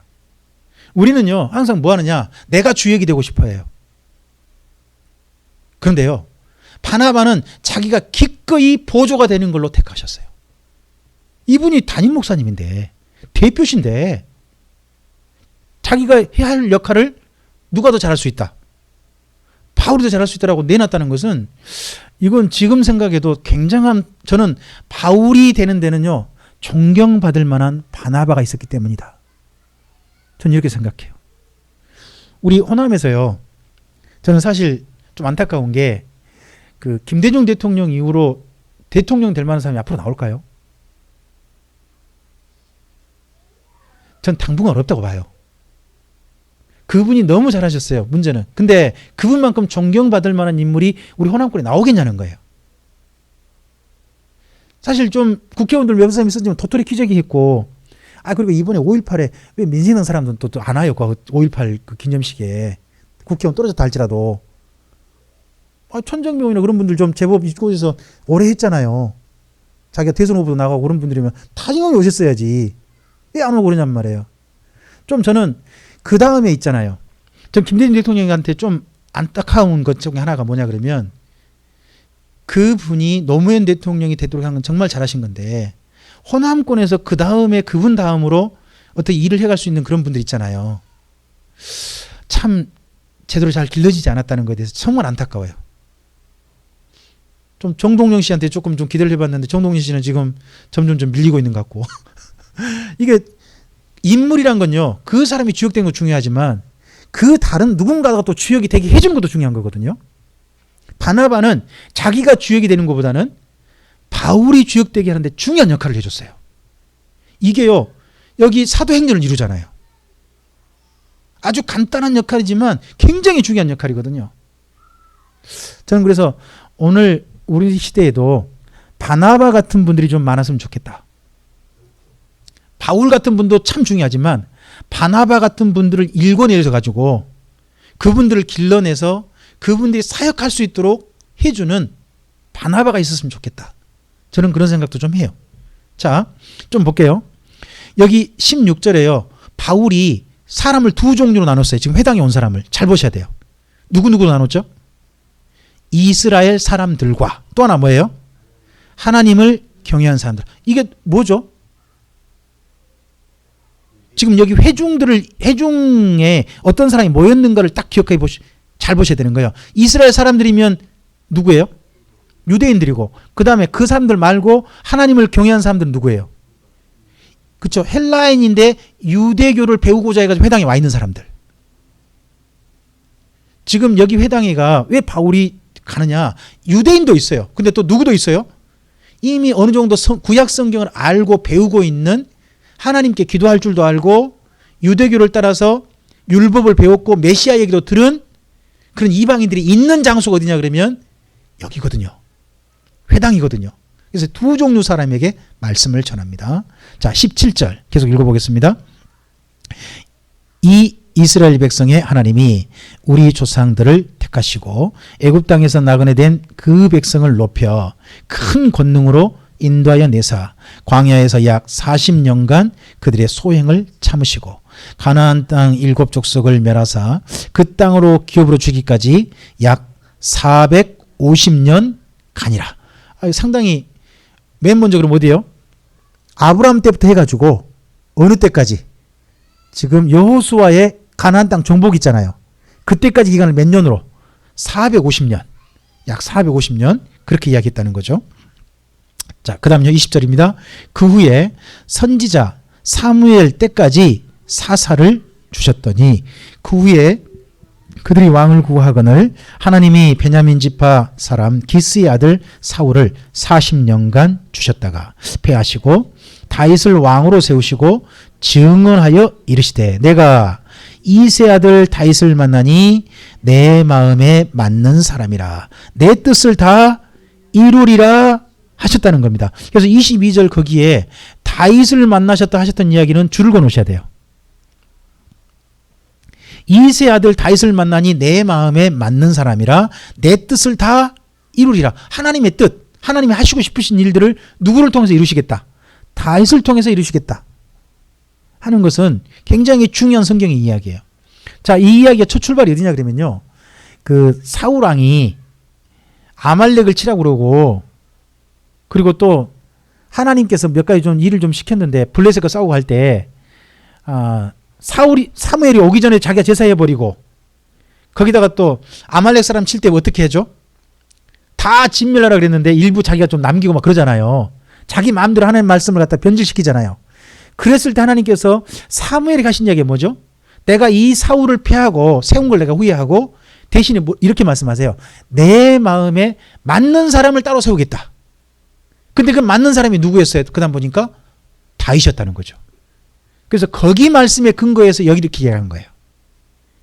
우리는요 항상 뭐 하느냐? 내가 주역이 되고 싶어 해요. 그런데요 바나바는 자기가 기꺼이 보조가 되는 걸로 택하셨어요. 이분이 담임 목사님인데 대표신데 자기가 해야 할 역할을 누가 더 잘할 수 있다? 바울이 더 잘할 수 있다라고 내놨다는 것은 이건 지금 생각해도 굉장한 저는 바울이 되는 데는요 존경받을 만한 바나바가 있었기 때문이다. 저는 이렇게 생각해요. 우리 호남에서요 저는 사실 좀 안타까운 게 그 김대중 대통령 이후로 대통령 될 만한 사람이 앞으로 나올까요? 전 당분간 어렵다고 봐요. 그분이 너무 잘하셨어요. 문제는. 근데 그분만큼 존경받을 만한 인물이 우리 호남권에 나오겠냐는 거예요. 사실 좀 국회의원들 몇 사람이 있었지만 도토리 키재기 했고 그리고 이번에 5.18에 왜 민생당 사람들은 또 안 와요. 5.18 그 기념식에 국회의원 떨어졌다 할지라도 천정명이나 그런 분들 좀 제법 이곳에서 오래 했잖아요. 자기가 대선 후보도 나가고 그런 분들이면 타진하게 오셨어야지. 왜 안 오고 그러냔 말이에요. 좀 저는 그 다음에 있잖아요. 전 김대중 대통령한테 좀 안타까운 것 중에 하나가 뭐냐 그러면 그분이 노무현 대통령이 되도록 한 건 정말 잘하신 건데 호남권에서 그 다음에 그분 다음으로 어떻게 일을 해갈 수 있는 그런 분들 있잖아요. 참 제대로 잘 길러지지 않았다는 것에 대해서 정말 안타까워요. 좀 정동영 씨한테 조금 좀 기대를 해봤는데 정동영 씨는 지금 점점 좀 밀리고 있는 것 같고 이게 인물이란 건요 그 사람이 주역된 거 중요하지만 그 다른 누군가가 또 주역이 되게 해준 것도 중요한 거거든요. 바나바는 자기가 주역이 되는 것보다는 바울이 주역되게 하는데 중요한 역할을 해줬어요. 이게요 여기 사도행전을 이루잖아요. 아주 간단한 역할이지만 굉장히 중요한 역할이거든요. 저는 그래서 오늘 우리 시대에도 바나바 같은 분들이 좀 많았으면 좋겠다. 바울 같은 분도 참 중요하지만 바나바 같은 분들을 일궈내서 가지고 그분들을 길러내서 그분들이 사역할 수 있도록 해주는 바나바가 있었으면 좋겠다. 저는 그런 생각도 좀 해요. 자, 좀 볼게요. 여기 16절에요. 바울이 사람을 두 종류로 나눴어요. 지금 회당에 온 사람을. 잘 보셔야 돼요. 누구누구로 나눴죠? 이스라엘 사람들과 또 하나 뭐예요? 하나님을 경외한 사람들. 이게 뭐죠? 지금 여기 회중에 어떤 사람이 모였는가를 딱 기억해 잘 보셔야 되는 거예요. 이스라엘 사람들이면 누구예요? 유대인들이고, 그 다음에 그 사람들 말고 하나님을 경외한 사람들은 누구예요? 그렇죠. 헬라인인데 유대교를 배우고자 해가지고 회당에 와 있는 사람들. 지금 여기 회당에가 왜 바울이 가느냐? 유대인도 있어요. 근데 또 누구도 있어요? 이미 어느 정도 구약 성경을 알고 배우고 있는, 하나님께 기도할 줄도 알고 유대교를 따라서 율법을 배웠고 메시아 얘기도 들은 그런 이방인들이 있는 장소가 어디냐 그러면 여기거든요. 회당이거든요. 그래서 두 종류 사람에게 말씀을 전합니다. 자, 17절 계속 읽어보겠습니다. 이 이스라엘 백성의 하나님이 우리 조상들을 택하시고 애굽 땅에서 나그네된 그 백성을 높여 큰 권능으로 인도하여 내사 광야에서 약 40년간 그들의 소행을 참으시고 가나안 땅 7족속을 멸하사 그 땅으로 기업으로 주기까지 약 450년 가니라. 상당히 맨 먼저 그럼 어디예요? 아브라함 때부터 해가지고 어느 때까지? 지금 여호수아의 가나안 땅 정복 있잖아요. 그때까지 기간을 몇 년으로? 450년. 약 450년 그렇게 이야기했다는 거죠. 자, 그 다음요 20절입니다. 그 후에 선지자 사무엘 때까지 사사를 주셨더니 그 후에 그들이 왕을 구하거늘 하나님이 베냐민 지파 사람 기스의 아들 사울을 40년간 주셨다가 패하시고 다윗을 왕으로 세우시고 증언하여 이르시되 내가 이세 아들 다윗을 만나니 내 마음에 맞는 사람이라 내 뜻을 다 이루리라 하셨다는 겁니다. 그래서 22절 거기에 다윗을 만나셨다 하셨던 이야기는 줄을 그어놓으셔야 돼요. 이세 아들 다윗을 만나니 내 마음에 맞는 사람이라 내 뜻을 다 이루리라. 하나님의 뜻, 하나님이 하시고 싶으신 일들을 누구를 통해서 이루시겠다? 다윗을 통해서 이루시겠다 하는 것은 굉장히 중요한 성경의 이야기예요. 자, 이 이야기가 첫 출발이 어디냐 그러면요, 그 사울 왕이 아말렉을 치라고 그러고, 그리고 또 하나님께서 몇 가지 좀 일을 좀 시켰는데 블레셋과 싸우고 할 때 사무엘이 오기 전에 자기가 제사해버리고, 거기다가 또 아말렉 사람 칠 때 어떻게 해줘? 다 진멸하라 그랬는데 일부 자기가 좀 남기고 막 그러잖아요. 자기 마음대로 하나님 말씀을 갖다 변질시키잖아요. 그랬을 때 하나님께서 사무엘이 하신 이야기가 뭐죠? 내가 이 사울을 패하고 세운 걸 내가 후회하고 대신에 이렇게 말씀하세요. 내 마음에 맞는 사람을 따로 세우겠다. 근데 그 맞는 사람이 누구였어요? 그 다음 보니까 다윗이었다는 거죠. 그래서 거기 말씀에 근거해서 여기 이렇게 이야기한 거예요.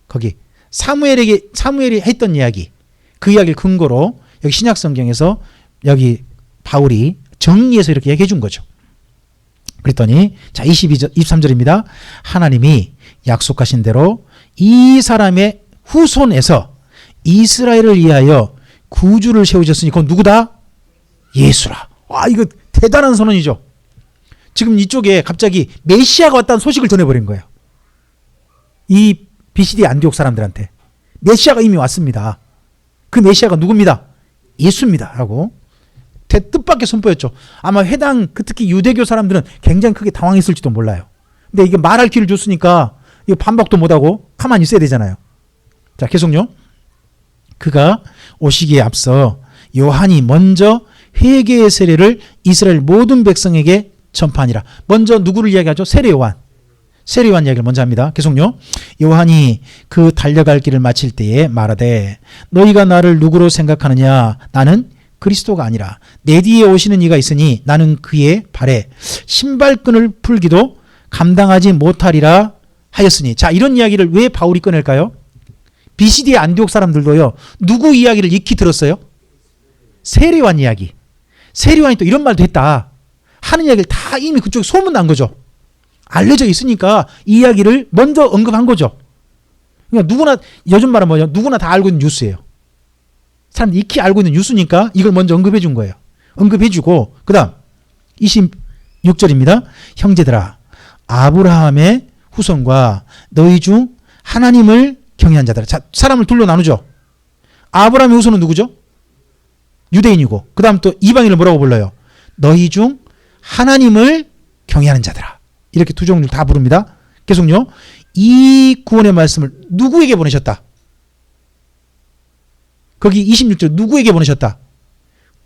거기 사무엘이 했던 이야기, 그 이야기를 근거로 여기 신약 성경에서 여기 바울이 정리해서 이렇게 얘기해 준 거죠. 그랬더니 자 23절입니다. 하나님이 약속하신 대로 이 사람의 후손에서 이스라엘을 위하여 구주를 세우셨으니 그건 누구다? 예수라. 와, 이거 대단한 선언이죠. 지금 이쪽에 갑자기 메시아가 왔다는 소식을 전해버린 거예요. 이 BCD 안디옥 사람들한테 메시아가 이미 왔습니다. 그 메시아가 누굽니다? 예수입니다 라고 뜻밖의 선포였죠. 아마 해당 특히 유대교 사람들은 굉장히 크게 당황했을지도 몰라요. 근데 이게 말할 기회를 줬으니까 이거 반박도 못하고 가만히 있어야 되잖아요. 자, 계속요. 그가 오시기에 앞서 요한이 먼저 회개의 세례를 이스라엘 모든 백성에게 전파하니라. 먼저 누구를 이야기하죠? 세례 요한. 세례 요한 이야기를 먼저 합니다. 계속요. 요한이 그 달려갈 길을 마칠 때에 말하되 너희가 나를 누구로 생각하느냐? 나는 그리스도가 아니라 내 뒤에 오시는 이가 있으니 나는 그의 발에 신발끈을 풀기도 감당하지 못하리라 하였으니. 자, 이런 이야기를 왜 바울이 꺼낼까요? BCD의 안디옥 사람들도요, 누구 이야기를 익히 들었어요? 세례요한 이야기. 세례요한이 또 이런 말도 했다 하는 이야기를 다 이미 그쪽에 소문난 거죠. 알려져 있으니까 이 이야기를 먼저 언급한 거죠. 그러니까 누구나, 요즘 말은 뭐죠? 누구나 다 알고 있는 뉴스예요. 사람들이 익히 알고 있는 뉴스니까 이걸 먼저 언급해 준 거예요. 언급해주고 그 다음 26절입니다. 형제들아 아브라함의 후손과 너희 중 하나님을 경외한 자들아. 자, 사람을 둘로 나누죠. 아브라함의 후손은 누구죠? 유대인이고 그 다음 또 이방인을 뭐라고 불러요? 너희 중 하나님을 경외하는 자들아. 이렇게 두 종류를 다 부릅니다. 계속요. 이 구원의 말씀을 누구에게 보내셨다? 거기 26절 누구에게 보내셨다?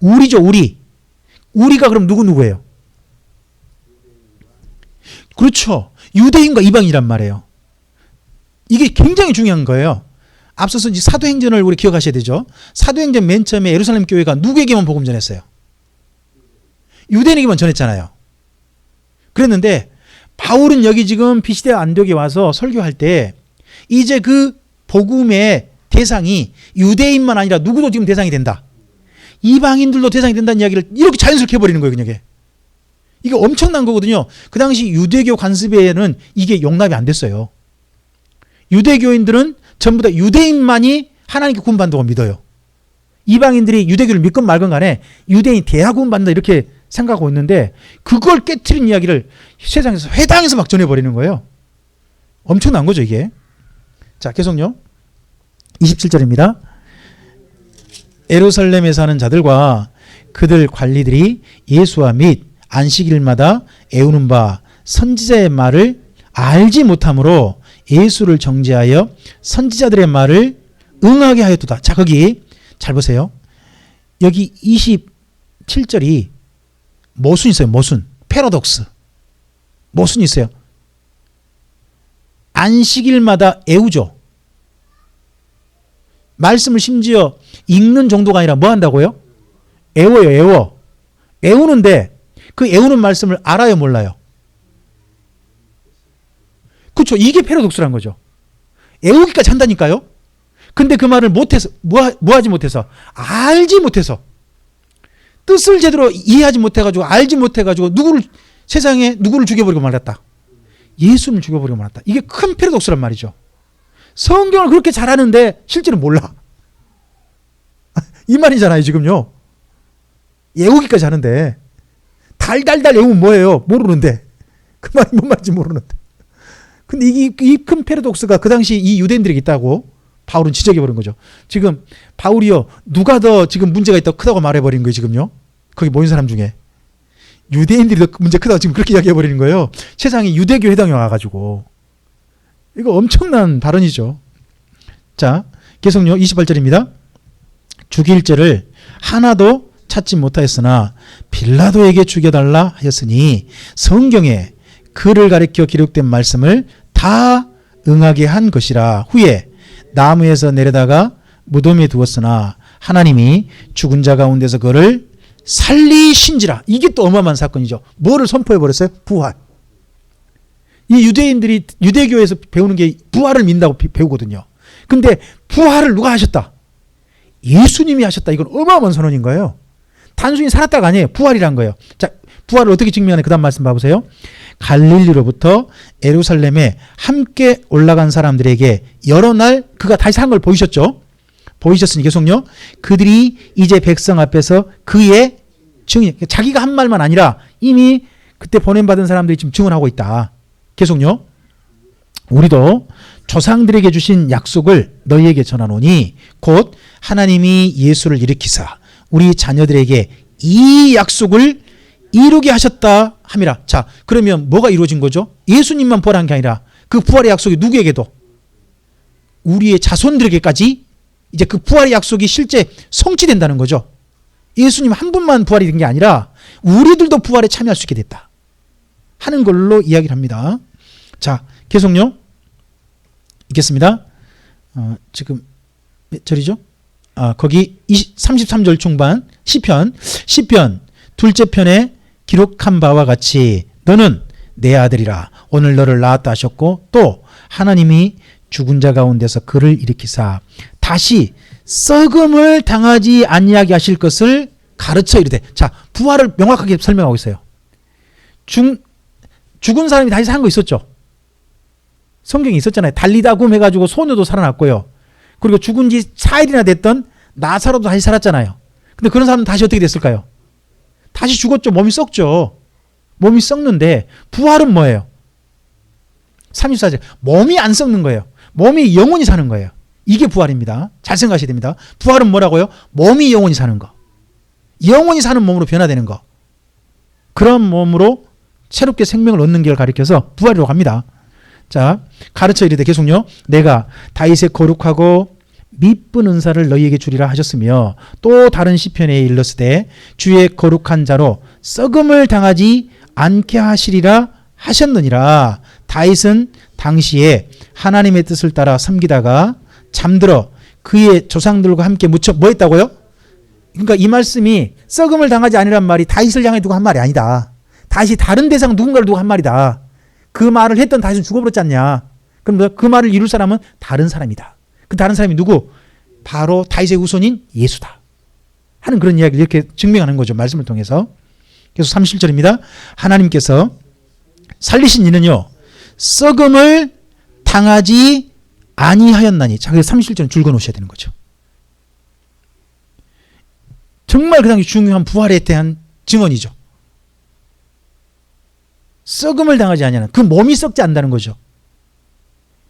우리죠. 우리가 그럼 누구예요? 그렇죠. 유대인과 이방인이란 말이에요. 이게 굉장히 중요한 거예요. 앞서서 이제 사도행전을 우리 기억하셔야 되죠. 사도행전 맨 처음에 예루살렘 교회가 누구에게만 복음 전했어요? 유대인에게만 전했잖아요. 그랬는데 바울은 여기 지금 비시대 안디옥에 와서 설교할 때 이제 그 복음의 대상이 유대인만 아니라 누구도 지금 대상이 된다. 이방인들도 대상이 된다는 이야기를 이렇게 자연스럽게 해버리는 거예요. 그냥 이게 엄청난 거거든요. 그 당시 유대교 관습에는 이게 용납이 안 됐어요. 유대교인들은 전부 다 유대인만이 하나님께 구원받는다고 믿어요. 이방인들이 유대교를 믿건 말건 간에 유대인이 대야 구원받는다 이렇게 생각하고 있는데 그걸 깨트린 이야기를 세상에서 회당에서 막 전해버리는 거예요. 엄청난 거죠 이게. 자 계속요. 27절입니다. 예루살렘에 사는 자들과 그들 관리들이 예수와 및 안식일마다 애우는 바 선지자의 말을 알지 못함으로 예수를 정죄하여 선지자들의 말을 응하게 하였도다. 자 거기 잘 보세요. 여기 27절이 모순 있어요. 모순. 패러독스. 모순이 있어요. 안식일마다 애우죠. 말씀을 심지어 읽는 정도가 아니라 뭐 한다고요? 애워요. 애워. 애우는데 그 애우는 말씀을 알아요? 몰라요? 그렇죠. 이게 패러독스란 거죠. 애우기까지 한다니까요. 근데 그 말을 못해서 뭐하지 못해서 알지 못해서 뜻을 제대로 이해하지 못해가지고 알지 못해가지고 세상에 누구를 죽여버리고 말았다. 예수님을 죽여버리고 말았다. 이게 큰 패러독스란 말이죠. 성경을 그렇게 잘하는데 실제로 몰라. 이 말이잖아요 지금요. 애우기까지 하는데 달달달 애우면 뭐예요? 모르는데 그 말이 뭔 말인지 모르는데. 근데 이 큰 패러독스가 그 당시 이 유대인들에게 있다고 바울은 지적해버린 거죠. 지금 바울이요 누가 더 지금 문제가 있다고 크다고 말해버린 거예요 지금요. 거기 모인 사람 중에 유대인들이 더 문제 크다고 지금 그렇게 이야기해버리는 거예요. 세상에 유대교 회당에 와가지고 이거 엄청난 발언이죠. 자 계속요. 28절입니다. 죽일 죄를 하나도 찾지 못하였으나 빌라도에게 죽여달라 하였으니 성경에 그를 가리켜 기록된 말씀을 다 응하게 한 것이라. 후에 나무에서 내려다가 무덤에 두었으나 하나님이 죽은 자 가운데서 그를 살리신지라. 이게 또 어마어마한 사건이죠. 뭐를 선포해버렸어요? 부활. 이 유대인들이 유대교에서 배우는 게 부활을 믿는다고 배우거든요. 근데 부활을 누가 하셨다? 예수님이 하셨다. 이건 어마어마한 선언인 거예요. 단순히 살았다가 아니에요. 부활이란 거예요. 자, 부활을 어떻게 증명하냐? 그 다음 말씀 봐보세요. 갈릴리로부터 예루살렘에 함께 올라간 사람들에게 여러 날 그가 다시 한 걸 보이셨죠? 보이셨으니 계속요. 그들이 이제 백성 앞에서 그의 증인, 자기가 한 말만 아니라 이미 그때 보냄받은 사람들이 지금 증언하고 있다. 계속요. 우리도 조상들에게 주신 약속을 너희에게 전하노니 곧 하나님이 예수를 일으키사 우리 자녀들에게 이 약속을 이루게 하셨다 함이라. 자, 그러면 뭐가 이루어진 거죠? 예수님만 부활한 게 아니라 그 부활의 약속이 누구에게도 우리의 자손들에게까지 이제 그 부활의 약속이 실제 성취된다는 거죠. 예수님 한 분만 부활이 된 게 아니라 우리들도 부활에 참여할 수 있게 됐다 하는 걸로 이야기를 합니다. 자, 계속요. 읽겠습니다. 지금 몇 절이죠? 거기 33절 중반 시편 둘째 편에 기록한 바와 같이 너는 내 아들이라 오늘 너를 낳았다 하셨고 또 하나님이 죽은 자 가운데서 그를 일으키사 다시 썩음을 당하지 아니하게 하실 것을 가르쳐 이르되. 자, 부활을 명확하게 설명하고 있어요. 죽은 사람이 다시 산 거 있었죠. 성경에 있었잖아요. 달리다굼 해가지고 소녀도 살아났고요. 그리고 죽은 지 4일이나 됐던 나사로도 다시 살았잖아요. 근데 그런 사람은 다시 어떻게 됐을까요? 다시 죽었죠. 몸이 썩죠. 몸이 썩는데 부활은 뭐예요? 34절. 몸이 안 썩는 거예요. 몸이 영원히 사는 거예요. 이게 부활입니다. 잘 생각하셔야 됩니다. 부활은 뭐라고요? 몸이 영원히 사는 거. 영원히 사는 몸으로 변화되는 거. 그런 몸으로 새롭게 생명을 얻는 걸 가리켜서 부활이라고 합니다. 자, 가르쳐 이르되 계속요. 내가 다윗의 거룩하고 미쁜 은사를 너희에게 주리라 하셨으며 또 다른 시편에 일렀으되 주의 거룩한 자로 썩음을 당하지 않게 하시리라 하셨느니라. 다윗은 당시에 하나님의 뜻을 따라 섬기다가 잠들어 그의 조상들과 함께 묻혀 뭐 했다고요? 그러니까 이 말씀이 썩음을 당하지 아니란 말이 다윗을 향해 두고 한 말이 아니다. 다윗이 다른 대상 누군가를 두고 한 말이다. 그 말을 했던 다윗은 죽어버렸지 않냐. 그럼 그 말을 이룰 사람은 다른 사람이다. 그 다른 사람이 누구? 바로 다윗의 후손인 예수다. 하는 그런 이야기를 이렇게 증명하는 거죠. 말씀을 통해서. 그래서 37절입니다. 하나님께서 살리신 이는요. 썩음을 당하지 아니하였나니. 자, 그래서 37절은 줄거 놓으셔야 되는 거죠. 정말 그 당시 중요한 부활에 대한 증언이죠. 썩음을 당하지 아니하는 그 몸이 썩지 않는다는 거죠.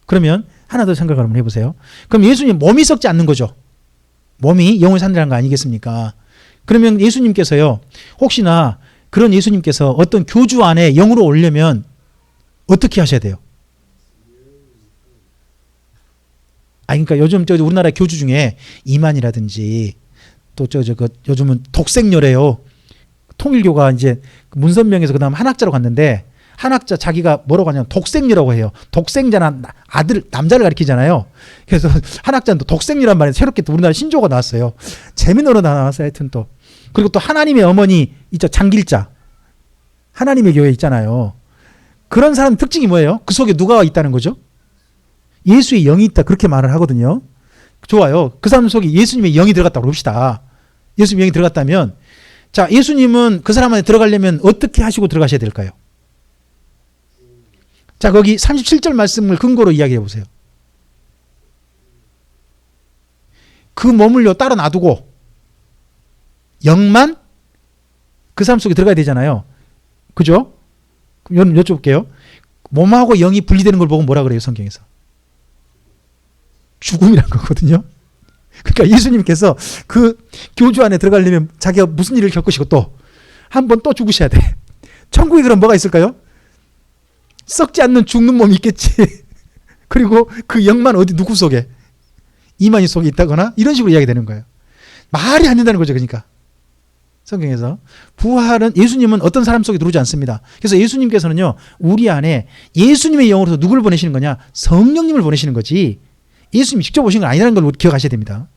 그러면 하나 더 생각을 한번 해보세요. 그럼 예수님 몸이 썩지 않는 거죠. 몸이 영원히 산다는 거 아니겠습니까? 그러면 예수님께서요. 혹시나 그런 예수님께서 어떤 교주 안에 영으로 오려면 어떻게 하셔야 돼요? 그러니까 요즘 우리나라 교주 중에 이만이라든지 또 요즘은 독생녀래요. 통일교가 이제 문선명에서 그다음 한학자로 갔는데 한학자 자기가 뭐라고 하냐면 독생녀라고 해요. 독생자나 아들 남자를 가리키잖아요. 그래서 한학자는 또 독생녀란 말에 새롭게 또 우리나라 신조어가 나왔어요. 재미는 나왔어요. 하여튼 또 그리고 또 하나님의 어머니 있죠. 장길자 하나님의 교회 있잖아요. 그런 사람 특징이 뭐예요? 그 속에 누가 있다는 거죠? 예수의 영이 있다 그렇게 말을 하거든요. 좋아요. 그 사람 속에 예수님의 영이 들어갔다고 봅시다. 예수님의 영이 들어갔다면 자, 예수님은 그 사람 안에 들어가려면 어떻게 하시고 들어가셔야 될까요? 자, 거기 37절 말씀을 근거로 이야기해 보세요. 그 몸을요 따로 놔두고 영만 그 사람 속에 들어가야 되잖아요. 그죠? 그럼 여쭤볼게요. 몸하고 영이 분리되는 걸 보고 뭐라 그래요, 성경에서? 죽음이란 거거든요. 그러니까 예수님께서 그 교주 안에 들어가려면 자기가 무슨 일을 겪으시고 또 한 번 또 죽으셔야 돼. 천국에 그럼 뭐가 있을까요? 썩지 않는 죽는 몸이 있겠지. 그리고 그 영만 어디 누구 속에? 이만희 속에 있다거나 이런 식으로 이야기되는 거예요. 말이 안 된다는 거죠. 그러니까 성경에서 부활은 예수님은 어떤 사람 속에 들어오지 않습니다. 그래서 예수님께서는요 우리 안에 예수님의 영으로서 누구를 보내시는 거냐? 성령님을 보내시는 거지 예수님이 직접 오신 건 아니라는 걸 기억하셔야 됩니다.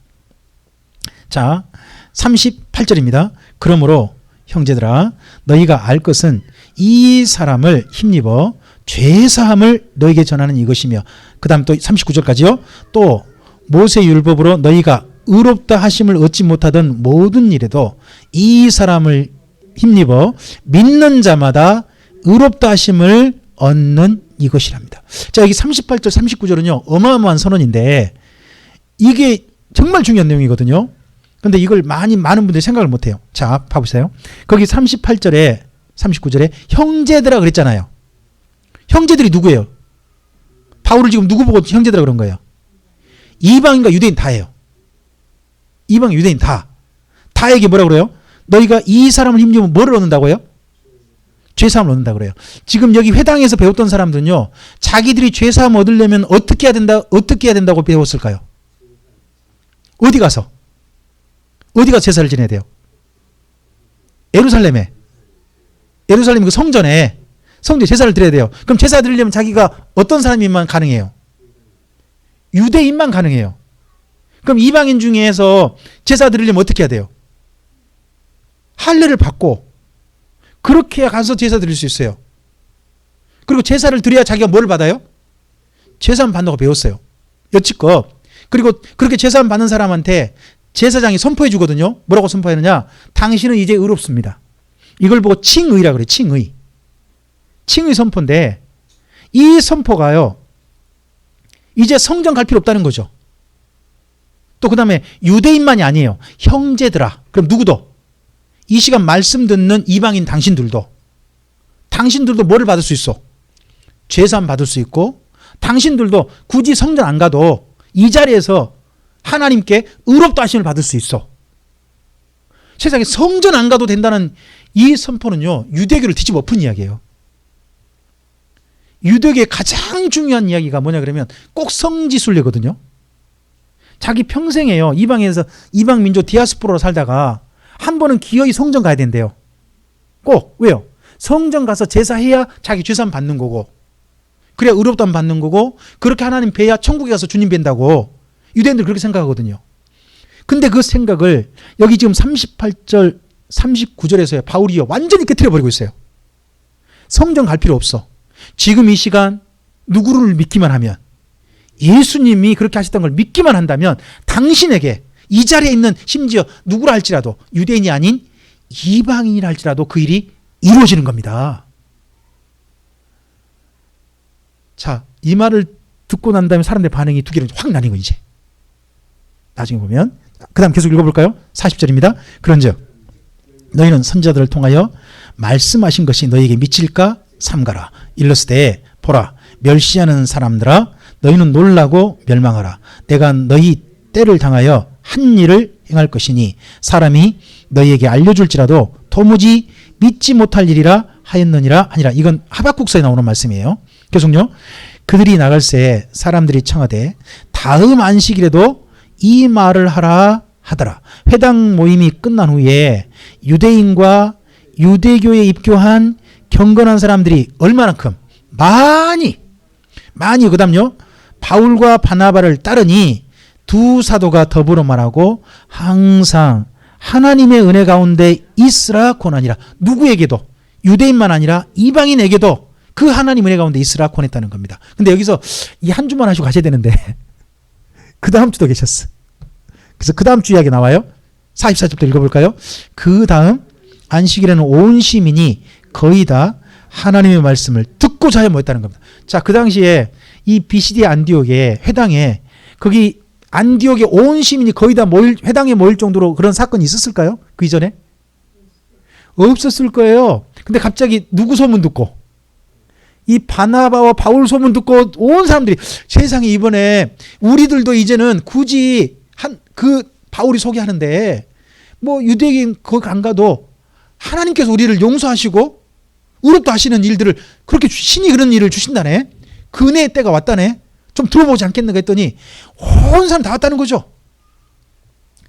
자, 38절입니다. 그러므로 형제들아 너희가 알 것은 이 사람을 힘입어 죄사함을 너희에게 전하는 이것이며 그 다음 또 39절까지요. 또 모세율법으로 너희가 의롭다 하심을 얻지 못하던 모든 일에도 이 사람을 힘입어 믿는 자마다 의롭다 하심을 얻는 이것이랍니다. 자, 여기 38절 39절은요 어마어마한 선언인데 이게 정말 중요한 내용이거든요. 근데 이걸 많은 분들이 생각을 못해요. 자, 봐보세요. 거기 38절에 39절에 형제들아 그랬잖아요. 형제들이 누구예요? 바울을 지금 누구 보고 형제들아 그런 거예요? 이방인과 유대인 다예요. 이방 유대인 다에게 뭐라 그래요? 너희가 이 사람을 힘주면 뭐를 얻는다고요? 죄사함을 얻는다 그래요. 지금 여기 회당에서 배웠던 사람들은요 자기들이 죄사함 얻으려면 어떻게 해야 된다고 배웠을까요? 어디 가서 제사를 지내야 돼요? 예루살렘 그 성전에 제사를 드려야 돼요. 그럼 제사 드리려면 자기가 어떤 사람이만 가능해요? 유대인만 가능해요. 그럼 이방인 중에서 제사 드리려면 어떻게 해야 돼요? 할례를 받고 그렇게 가서 제사 드릴 수 있어요. 그리고 제사를 드려야 자기가 뭘 받아요? 제사만 받는다고 배웠어요. 여지껏. 그리고 그렇게 제사만 받는 사람한테 제사장이 선포해 주거든요. 뭐라고 선포하느냐? 당신은 이제 의롭습니다. 이걸 보고 칭의라 그래요. 칭의 선포인데 이 선포가요. 이제 성전 갈 필요 없다는 거죠. 또 그 다음에 유대인만이 아니에요. 형제들아. 그럼 누구도? 이 시간 말씀 듣는 이방인 당신들도 뭐를 받을 수 있어? 죄사함 받을 수 있고, 당신들도 굳이 성전 안 가도 이 자리에서 하나님께 의롭다 하심을 받을 수 있어. 세상에 성전 안 가도 된다는 이 선포는요, 유대교를 뒤집어 엎은 이야기예요. 유대교의 가장 중요한 이야기가 뭐냐 그러면 꼭 성지순례거든요. 자기 평생에요, 이방에서 이방 민족 디아스포라로 살다가 한 번은 기어이 성전 가야 된대요. 꼭. 왜요? 성전 가서 제사해야 자기 죄사함 받는 거고, 그래야 의롭다함 받는 거고, 그렇게 하나님 뵈야 천국에 가서 주님 뵌다고 유대인들 그렇게 생각하거든요. 근데 그 생각을 여기 지금 38절 39절에서요, 바울이요 완전히 깨트려 버리고 있어요. 성전 갈 필요 없어. 지금 이 시간 누구를 믿기만 하면, 예수님이 그렇게 하셨던 걸 믿기만 한다면 당신에게 이 자리에 있는 심지어 누구라 할지라도, 유대인이 아닌 이방인이라 할지라도 그 일이 이루어지는 겁니다. 자, 이 말을 듣고 난 다음에 사람들의 반응이 두 개로 확 나뉘는 거 이제. 나중에 보면. 그 다음 계속 읽어볼까요? 40절입니다. 그런즉 너희는 선지자들을 통하여 말씀하신 것이 너희에게 미칠까 삼가라. 일렀을 보라, 멸시하는 사람들아, 너희는 놀라고 멸망하라. 내가 너희 때를 당하여 한 일을 행할 것이니 사람이 너희에게 알려줄지라도 도무지 믿지 못할 일이라 하였느니라 하니라. 이건 하박국서에 나오는 말씀이에요. 계속요. 그들이 나갈새 사람들이 청하되 다음 안식일에도 이 말을 하라 하더라. 회당 모임이 끝난 후에 유대인과 유대교에 입교한 경건한 사람들이 얼마만큼 많이 그 다음요, 바울과 바나바를 따르니 두 사도가 더불어 말하고 항상 하나님의 은혜 가운데 있으라 권하니라. 누구에게도, 유대인만 아니라 이방인에게도 그 하나님 은혜 가운데 있으라 권했다는 겁니다. 근데 여기서 이 한 주만 하시고 가셔야 되는데 그 다음 주도 계셨어. 그래서 그 다음 주 이야기 나와요. 44절부터 읽어볼까요? 그 다음 안식일에는 온 시민이 거의 다 하나님의 말씀을 듣고자 하여 모였다는 겁니다. 자, 그 당시에 이 비시디 안디옥의 회당에, 거기 안디옥의 온 시민이 거의 다 회당에 모일 정도로 그런 사건이 있었을까요? 그 이전에? 없었을 거예요. 근데 갑자기 누구 소문 듣고, 이 바나바와 바울 소문 듣고 온 사람들이, 세상에 이번에 우리들도 이제는 굳이 그 바울이 소개하는데 뭐 유대인 거기 안 가도 하나님께서 우리를 용서하시고 의롭다 하시는 일들을, 그렇게 신이 그런 일을 주신다네. 그 은혜의 때가 왔다네. 좀 들어보지 않겠는가 했더니 온 사람 다 왔다는 거죠.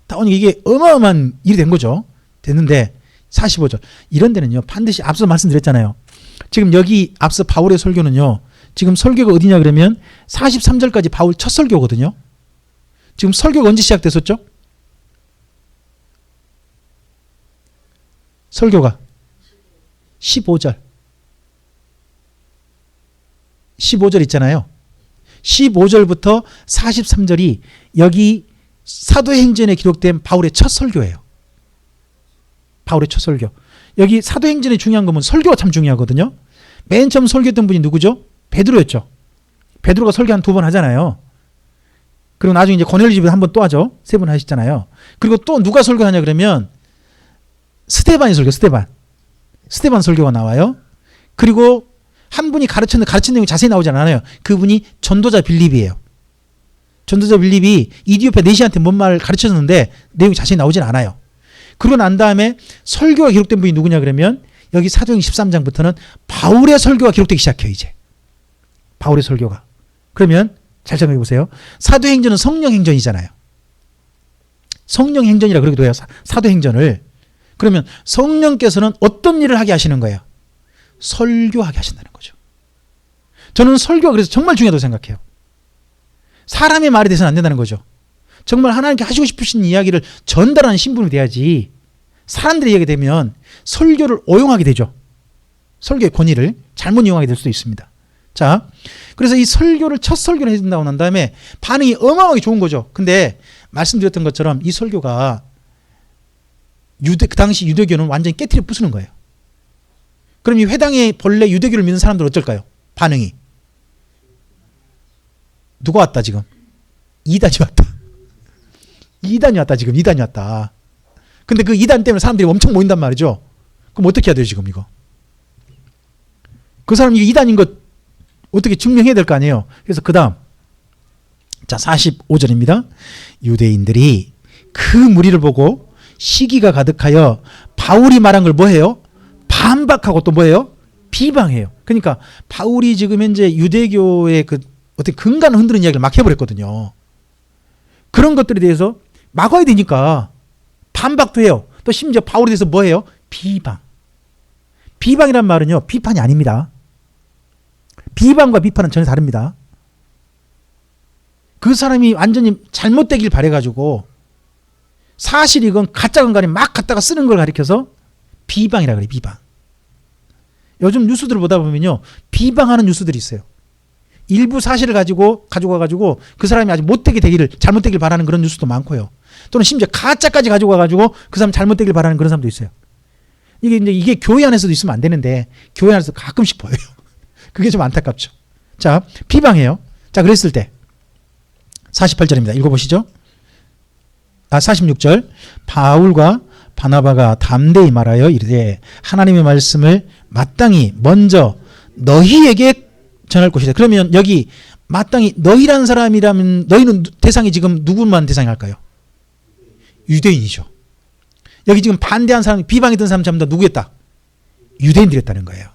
다 오니 이게 어마어마한 일이 된 거죠. 됐는데 45절 이런 데는요, 반드시 앞서 말씀드렸잖아요. 지금 여기 앞서 바울의 설교는요, 지금 설교가 어디냐 그러면 43절까지 바울 첫 설교거든요. 지금 설교가 언제 시작됐었죠? 설교가 15절 있잖아요. 15절부터 43절이 여기 사도행전에 기록된 바울의 첫 설교예요. 바울의 첫 설교. 여기 사도행전에 중요한 거면 설교가 참 중요하거든요. 맨 처음 설교했던 분이 누구죠? 베드로였죠. 베드로가 설교 한 2번 하잖아요. 그리고 나중에 이제 고넬료 집에 한 번 또 하죠. 3번 하시잖아요. 그리고 또 누가 설교하냐 그러면 스데반이 설교, 스데반 설교가 나와요. 그리고 한 분이 가르친 내용이 자세히 나오지 않아요. 그분이 전도자 빌립이에요. 전도자 빌립이 이디오페 내시한테 뭔 말을 가르쳤는데 내용이 자세히 나오진 않아요. 그러고 난 다음에 설교가 기록된 분이 누구냐 그러면 여기 사도행 13장부터는 바울의 설교가 기록되기 시작해요. 이제 바울의 설교가. 그러면 잘 생각해 보세요. 사도행전은 성령행전이잖아요. 성령행전이라 그러기도 해요. 사도행전을. 그러면 성령께서는 어떤 일을 하게 하시는 거예요? 설교하게 하신다는 거죠. 저는 설교가 그래서 정말 중요하다고 생각해요. 사람의 말이 돼서는 안 된다는 거죠. 정말 하나님께 하시고 싶으신 이야기를 전달하는 신분이 돼야지, 사람들의 이야기가 되면 설교를 오용하게 되죠. 설교의 권위를 잘못 이용하게 될 수도 있습니다. 자, 그래서 이 설교를 첫 설교를 해준다고 난 다음에 반응이 어마어마하게 좋은 거죠. 근데 말씀드렸던 것처럼 이 설교가 그 당시 유대교는 완전히 깨트려 부수는 거예요. 그럼 이 회당에 본래 유대교를 믿는 사람들 어쩔까요? 반응이. 누가 왔다 지금? 이단이 왔다. 이단이 왔다 지금. 이단이 왔다. 근데 그 이단 때문에 사람들이 엄청 모인단 말이죠. 그럼 어떻게 해야 돼요, 지금 이거? 그 사람이 이단인 거 어떻게 증명해야 될 거 아니에요. 그래서 그 다음, 자, 45절입니다. 유대인들이 그 무리를 보고 시기가 가득하여 바울이 말한 걸 뭐해요? 반박하고 또 뭐해요? 비방해요. 그러니까 바울이 지금 현재 유대교의 그 어떤 근간을 흔드는 이야기를 막 해버렸거든요. 그런 것들에 대해서 막아야 되니까 반박도 해요. 또 심지어 바울에 대해서 뭐해요? 비방. 비방이란 말은요, 비판이 아닙니다. 비방과 비판은 전혀 다릅니다. 그 사람이 완전히 잘못되길 바래가지고 사실이건 가짜건 간에 막 갖다가 쓰는 걸 가리켜서 비방이라 그래요. 비방. 요즘 뉴스들을 보다 보면요, 비방하는 뉴스들이 있어요. 일부 사실을 가져가가지고 그 사람이 아주 못되게 되기를, 잘못되길 바라는 그런 뉴스도 많고요. 또는 심지어 가짜까지 가지고 와가지고 그 사람 잘못되길 바라는 그런 사람도 있어요. 이게 교회 안에서도 있으면 안 되는데 교회 안에서 가끔씩 보여요. 그게 좀 안타깝죠. 자, 비방해요. 자, 그랬을 때 48절입니다. 읽어보시죠. 46절. 바울과 바나바가 담대히 말하여 이르되 하나님의 말씀을 마땅히 먼저 너희에게 전할 것이다. 그러면 여기 마땅히 너희라는 사람이라면 너희는 대상이 지금 누구만 대상이 할까요? 유대인이죠. 여기 지금 반대한 사람, 비방했던 사람 전부 다 누구였다? 유대인들이었다는 거예요.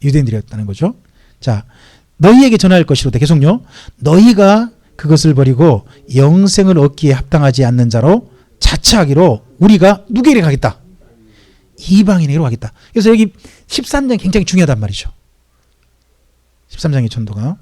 유대인들이었다는 거죠. 자, 너희에게 전할 것이로다. 계속요. 너희가 그것을 버리고 영생을 얻기에 합당하지 않는 자로 자처하기로 우리가 누구에게 가겠다? 이방인에게로 가겠다. 그래서 여기 13장 굉장히 중요하단 말이죠. 13장의 전도가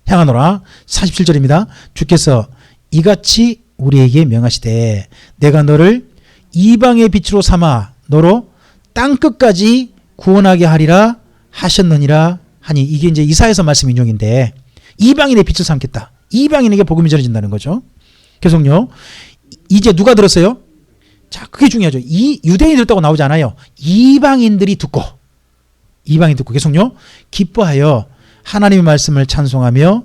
향하노라. 47절입니다. 주께서 이같이 우리에게 명하시되 내가 너를 이방의 빛으로 삼아 너로 땅끝까지 구원하게 하리라 하셨느니라 하니, 이게 이제 이사야서 말씀 인용인데 이방인의 빛을 삼겠다. 이방인에게 복음이 전해진다는 거죠. 계속요. 이제 누가 들었어요? 자, 그게 중요하죠. 이 유대인이 들었다고 나오지 않아요. 이방인들이 듣고 계속요. 기뻐하여 하나님의 말씀을 찬송하며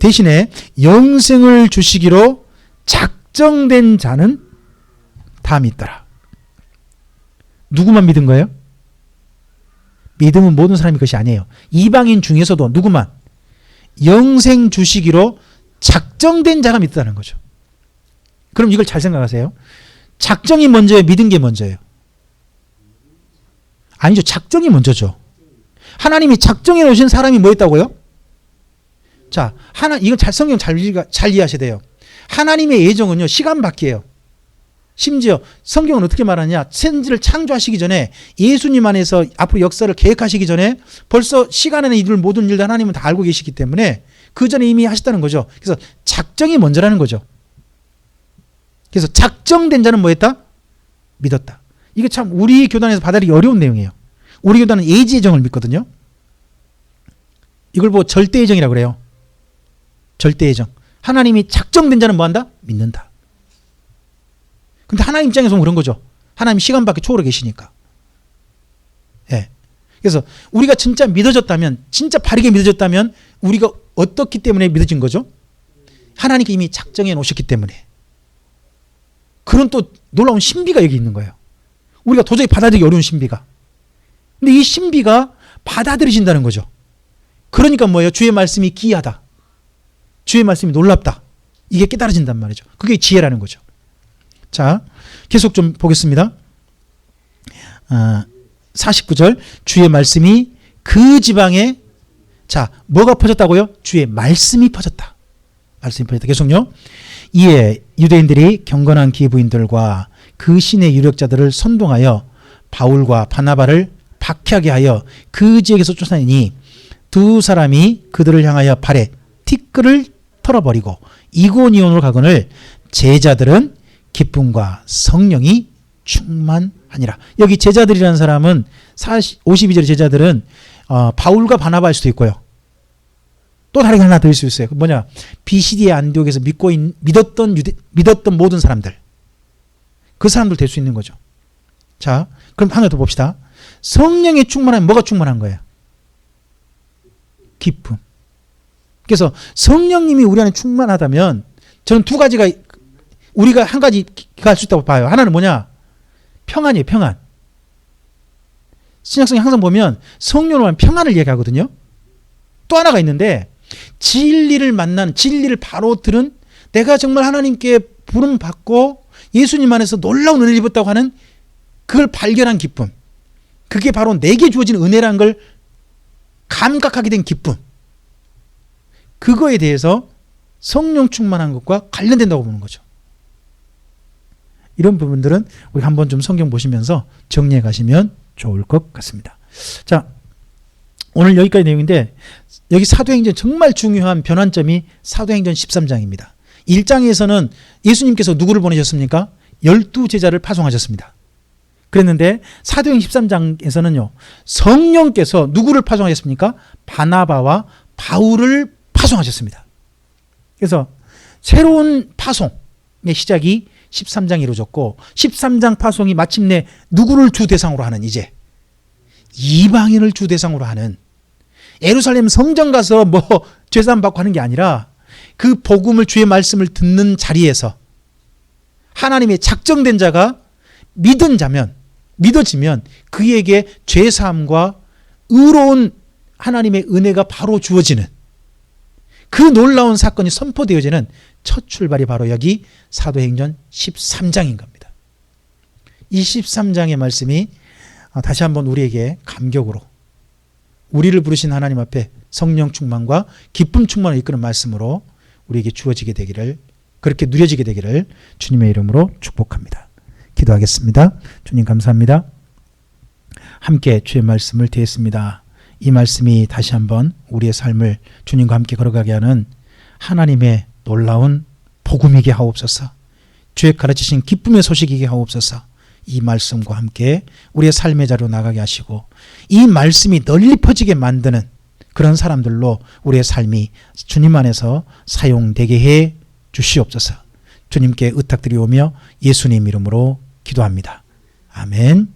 대신에 영생을 주시기로 작정된 자는 다 믿더라. 누구만 믿은 거예요? 믿음은 모든 사람이 것이 아니에요. 이방인 중에서도 누구만 영생 주시기로 작정된 자가 믿다는 거죠. 그럼 이걸 잘 생각하세요. 작정이 먼저예요? 믿은 게 먼저예요? 아니죠. 작정이 먼저죠. 하나님이 작정해 놓으신 사람이 뭐였다고요? 자, 이건 성경 잘 이해하셔야 돼요. 하나님의 예정은요, 시간 밖이에요. 심지어 성경은 어떻게 말하냐? 천지를 창조하시기 전에, 예수님 안에서 앞으로 역사를 계획하시기 전에 벌써 시간 안에 이룰 모든 일들 하나님은 다 알고 계시기 때문에 그 전에 이미 하셨다는 거죠. 그래서 작정이 먼저라는 거죠. 그래서 작정된 자는 뭐했다? 믿었다. 이게 참 우리 교단에서 받아들이기 어려운 내용이에요. 우리 교단은 예지예정을 믿거든요. 이걸 보고 절대예정이라고 그래요. 절대예정. 하나님이 작정된 자는 뭐한다? 믿는다. 근데 하나님 입장에서는 그런 거죠. 하나님 시간 밖에 초월해 계시니까. 예. 그래서 우리가 진짜 믿어졌다면, 진짜 바르게 믿어졌다면 우리가 어떻기 때문에 믿어진 거죠? 하나님께 이미 작정해 놓으셨기 때문에. 그런 또 놀라운 신비가 여기 있는 거예요. 우리가 도저히 받아들이기 어려운 신비가. 근데 이 신비가 받아들여진다는 거죠. 그러니까 뭐예요? 주의 말씀이 기이하다. 주의 말씀이 놀랍다. 이게 깨달아진단 말이죠. 그게 지혜라는 거죠. 자, 계속 좀 보겠습니다. 49절. 주의 말씀이 그 지방에, 자, 뭐가 퍼졌다고요? 주의 말씀이 퍼졌다. 말씀이 퍼졌다. 계속요. 이에 유대인들이 경건한 기부인들과 그 신의 유력자들을 선동하여 바울과 바나바를 박해하게 하여 그 지역에서 쫓아내니 두 사람이 그들을 향하여 발에 티끌을 털어버리고 이고니온으로 가거늘 제자들은 기쁨과 성령이 충만하니라. 여기 제자들이라는 사람은 52절의 제자들은 바울과 바나바일 수도 있고요. 또 다른 게 하나 더 있을 수 있어요. 뭐냐? 비시디의 안디옥에서 믿었던 모든 사람들. 그 사람들 될 수 있는 거죠. 자, 그럼 하나 더 봅시다. 성령의 충만하면 뭐가 충만한 거예요? 기쁨. 그래서 성령님이 우리 안에 충만하다면 저는 두 가지가 우리가 한 가지 갈 수 있다고 봐요. 하나는 뭐냐? 평안이에요. 평안. 신약성에 항상 보면 성령으로 하면 평안을 얘기하거든요. 또 하나가 있는데 진리를 만난, 진리를 바로 들은, 내가 정말 하나님께 부름 받고 예수님 안에서 놀라운 은혜를 입었다고 하는 그걸 발견한 기쁨. 그게 바로 내게 주어진 은혜라는 걸 감각하게 된 기쁨. 그거에 대해서 성령 충만한 것과 관련된다고 보는 거죠. 이런 부분들은 우리 한번 좀 성경 보시면서 정리해 가시면 좋을 것 같습니다. 자, 오늘 여기까지 내용인데, 여기 사도행전 정말 중요한 변환점이 사도행전 13장입니다. 1장에서는 예수님께서 누구를 보내셨습니까? 12제자를 파송하셨습니다. 그랬는데 사도행전 13장에서는요, 성령께서 누구를 파송하셨습니까? 바나바와 바울을 파송하셨습니다. 그래서 새로운 파송의 시작이 13장이 이루어졌고, 13장 파송이 마침내 누구를 주 대상으로 하는, 이제 이방인을 주 대상으로 하는, 예루살렘 성전 가서 뭐 죄사함 받고 하는 게 아니라 그 복음을, 주의 말씀을 듣는 자리에서 하나님의 작정된 자가 믿은 자면, 믿어지면 그에게 죄사함과 의로운 하나님의 은혜가 바로 주어지는 그 놀라운 사건이 선포되어지는 첫 출발이 바로 여기 사도행전 13장인 겁니다. 이 13장의 말씀이 다시 한번 우리에게 감격으로, 우리를 부르신 하나님 앞에 성령 충만과 기쁨 충만을 이끄는 말씀으로 우리에게 주어지게 되기를, 그렇게 누려지게 되기를 주님의 이름으로 축복합니다. 기도하겠습니다. 주님 감사합니다. 함께 주의 말씀을 듣습니다. 이 말씀이 다시 한번 우리의 삶을 주님과 함께 걸어가게 하는 하나님의 놀라운 복음이게 하옵소서. 주의 가르치신 기쁨의 소식이게 하옵소서. 이 말씀과 함께 우리의 삶의 자리로 나가게 하시고, 이 말씀이 널리 퍼지게 만드는 그런 사람들로 우리의 삶이 주님 안에서 사용되게 해 주시옵소서. 주님께 의탁드리오며 예수님 이름으로 기도합니다. 아멘.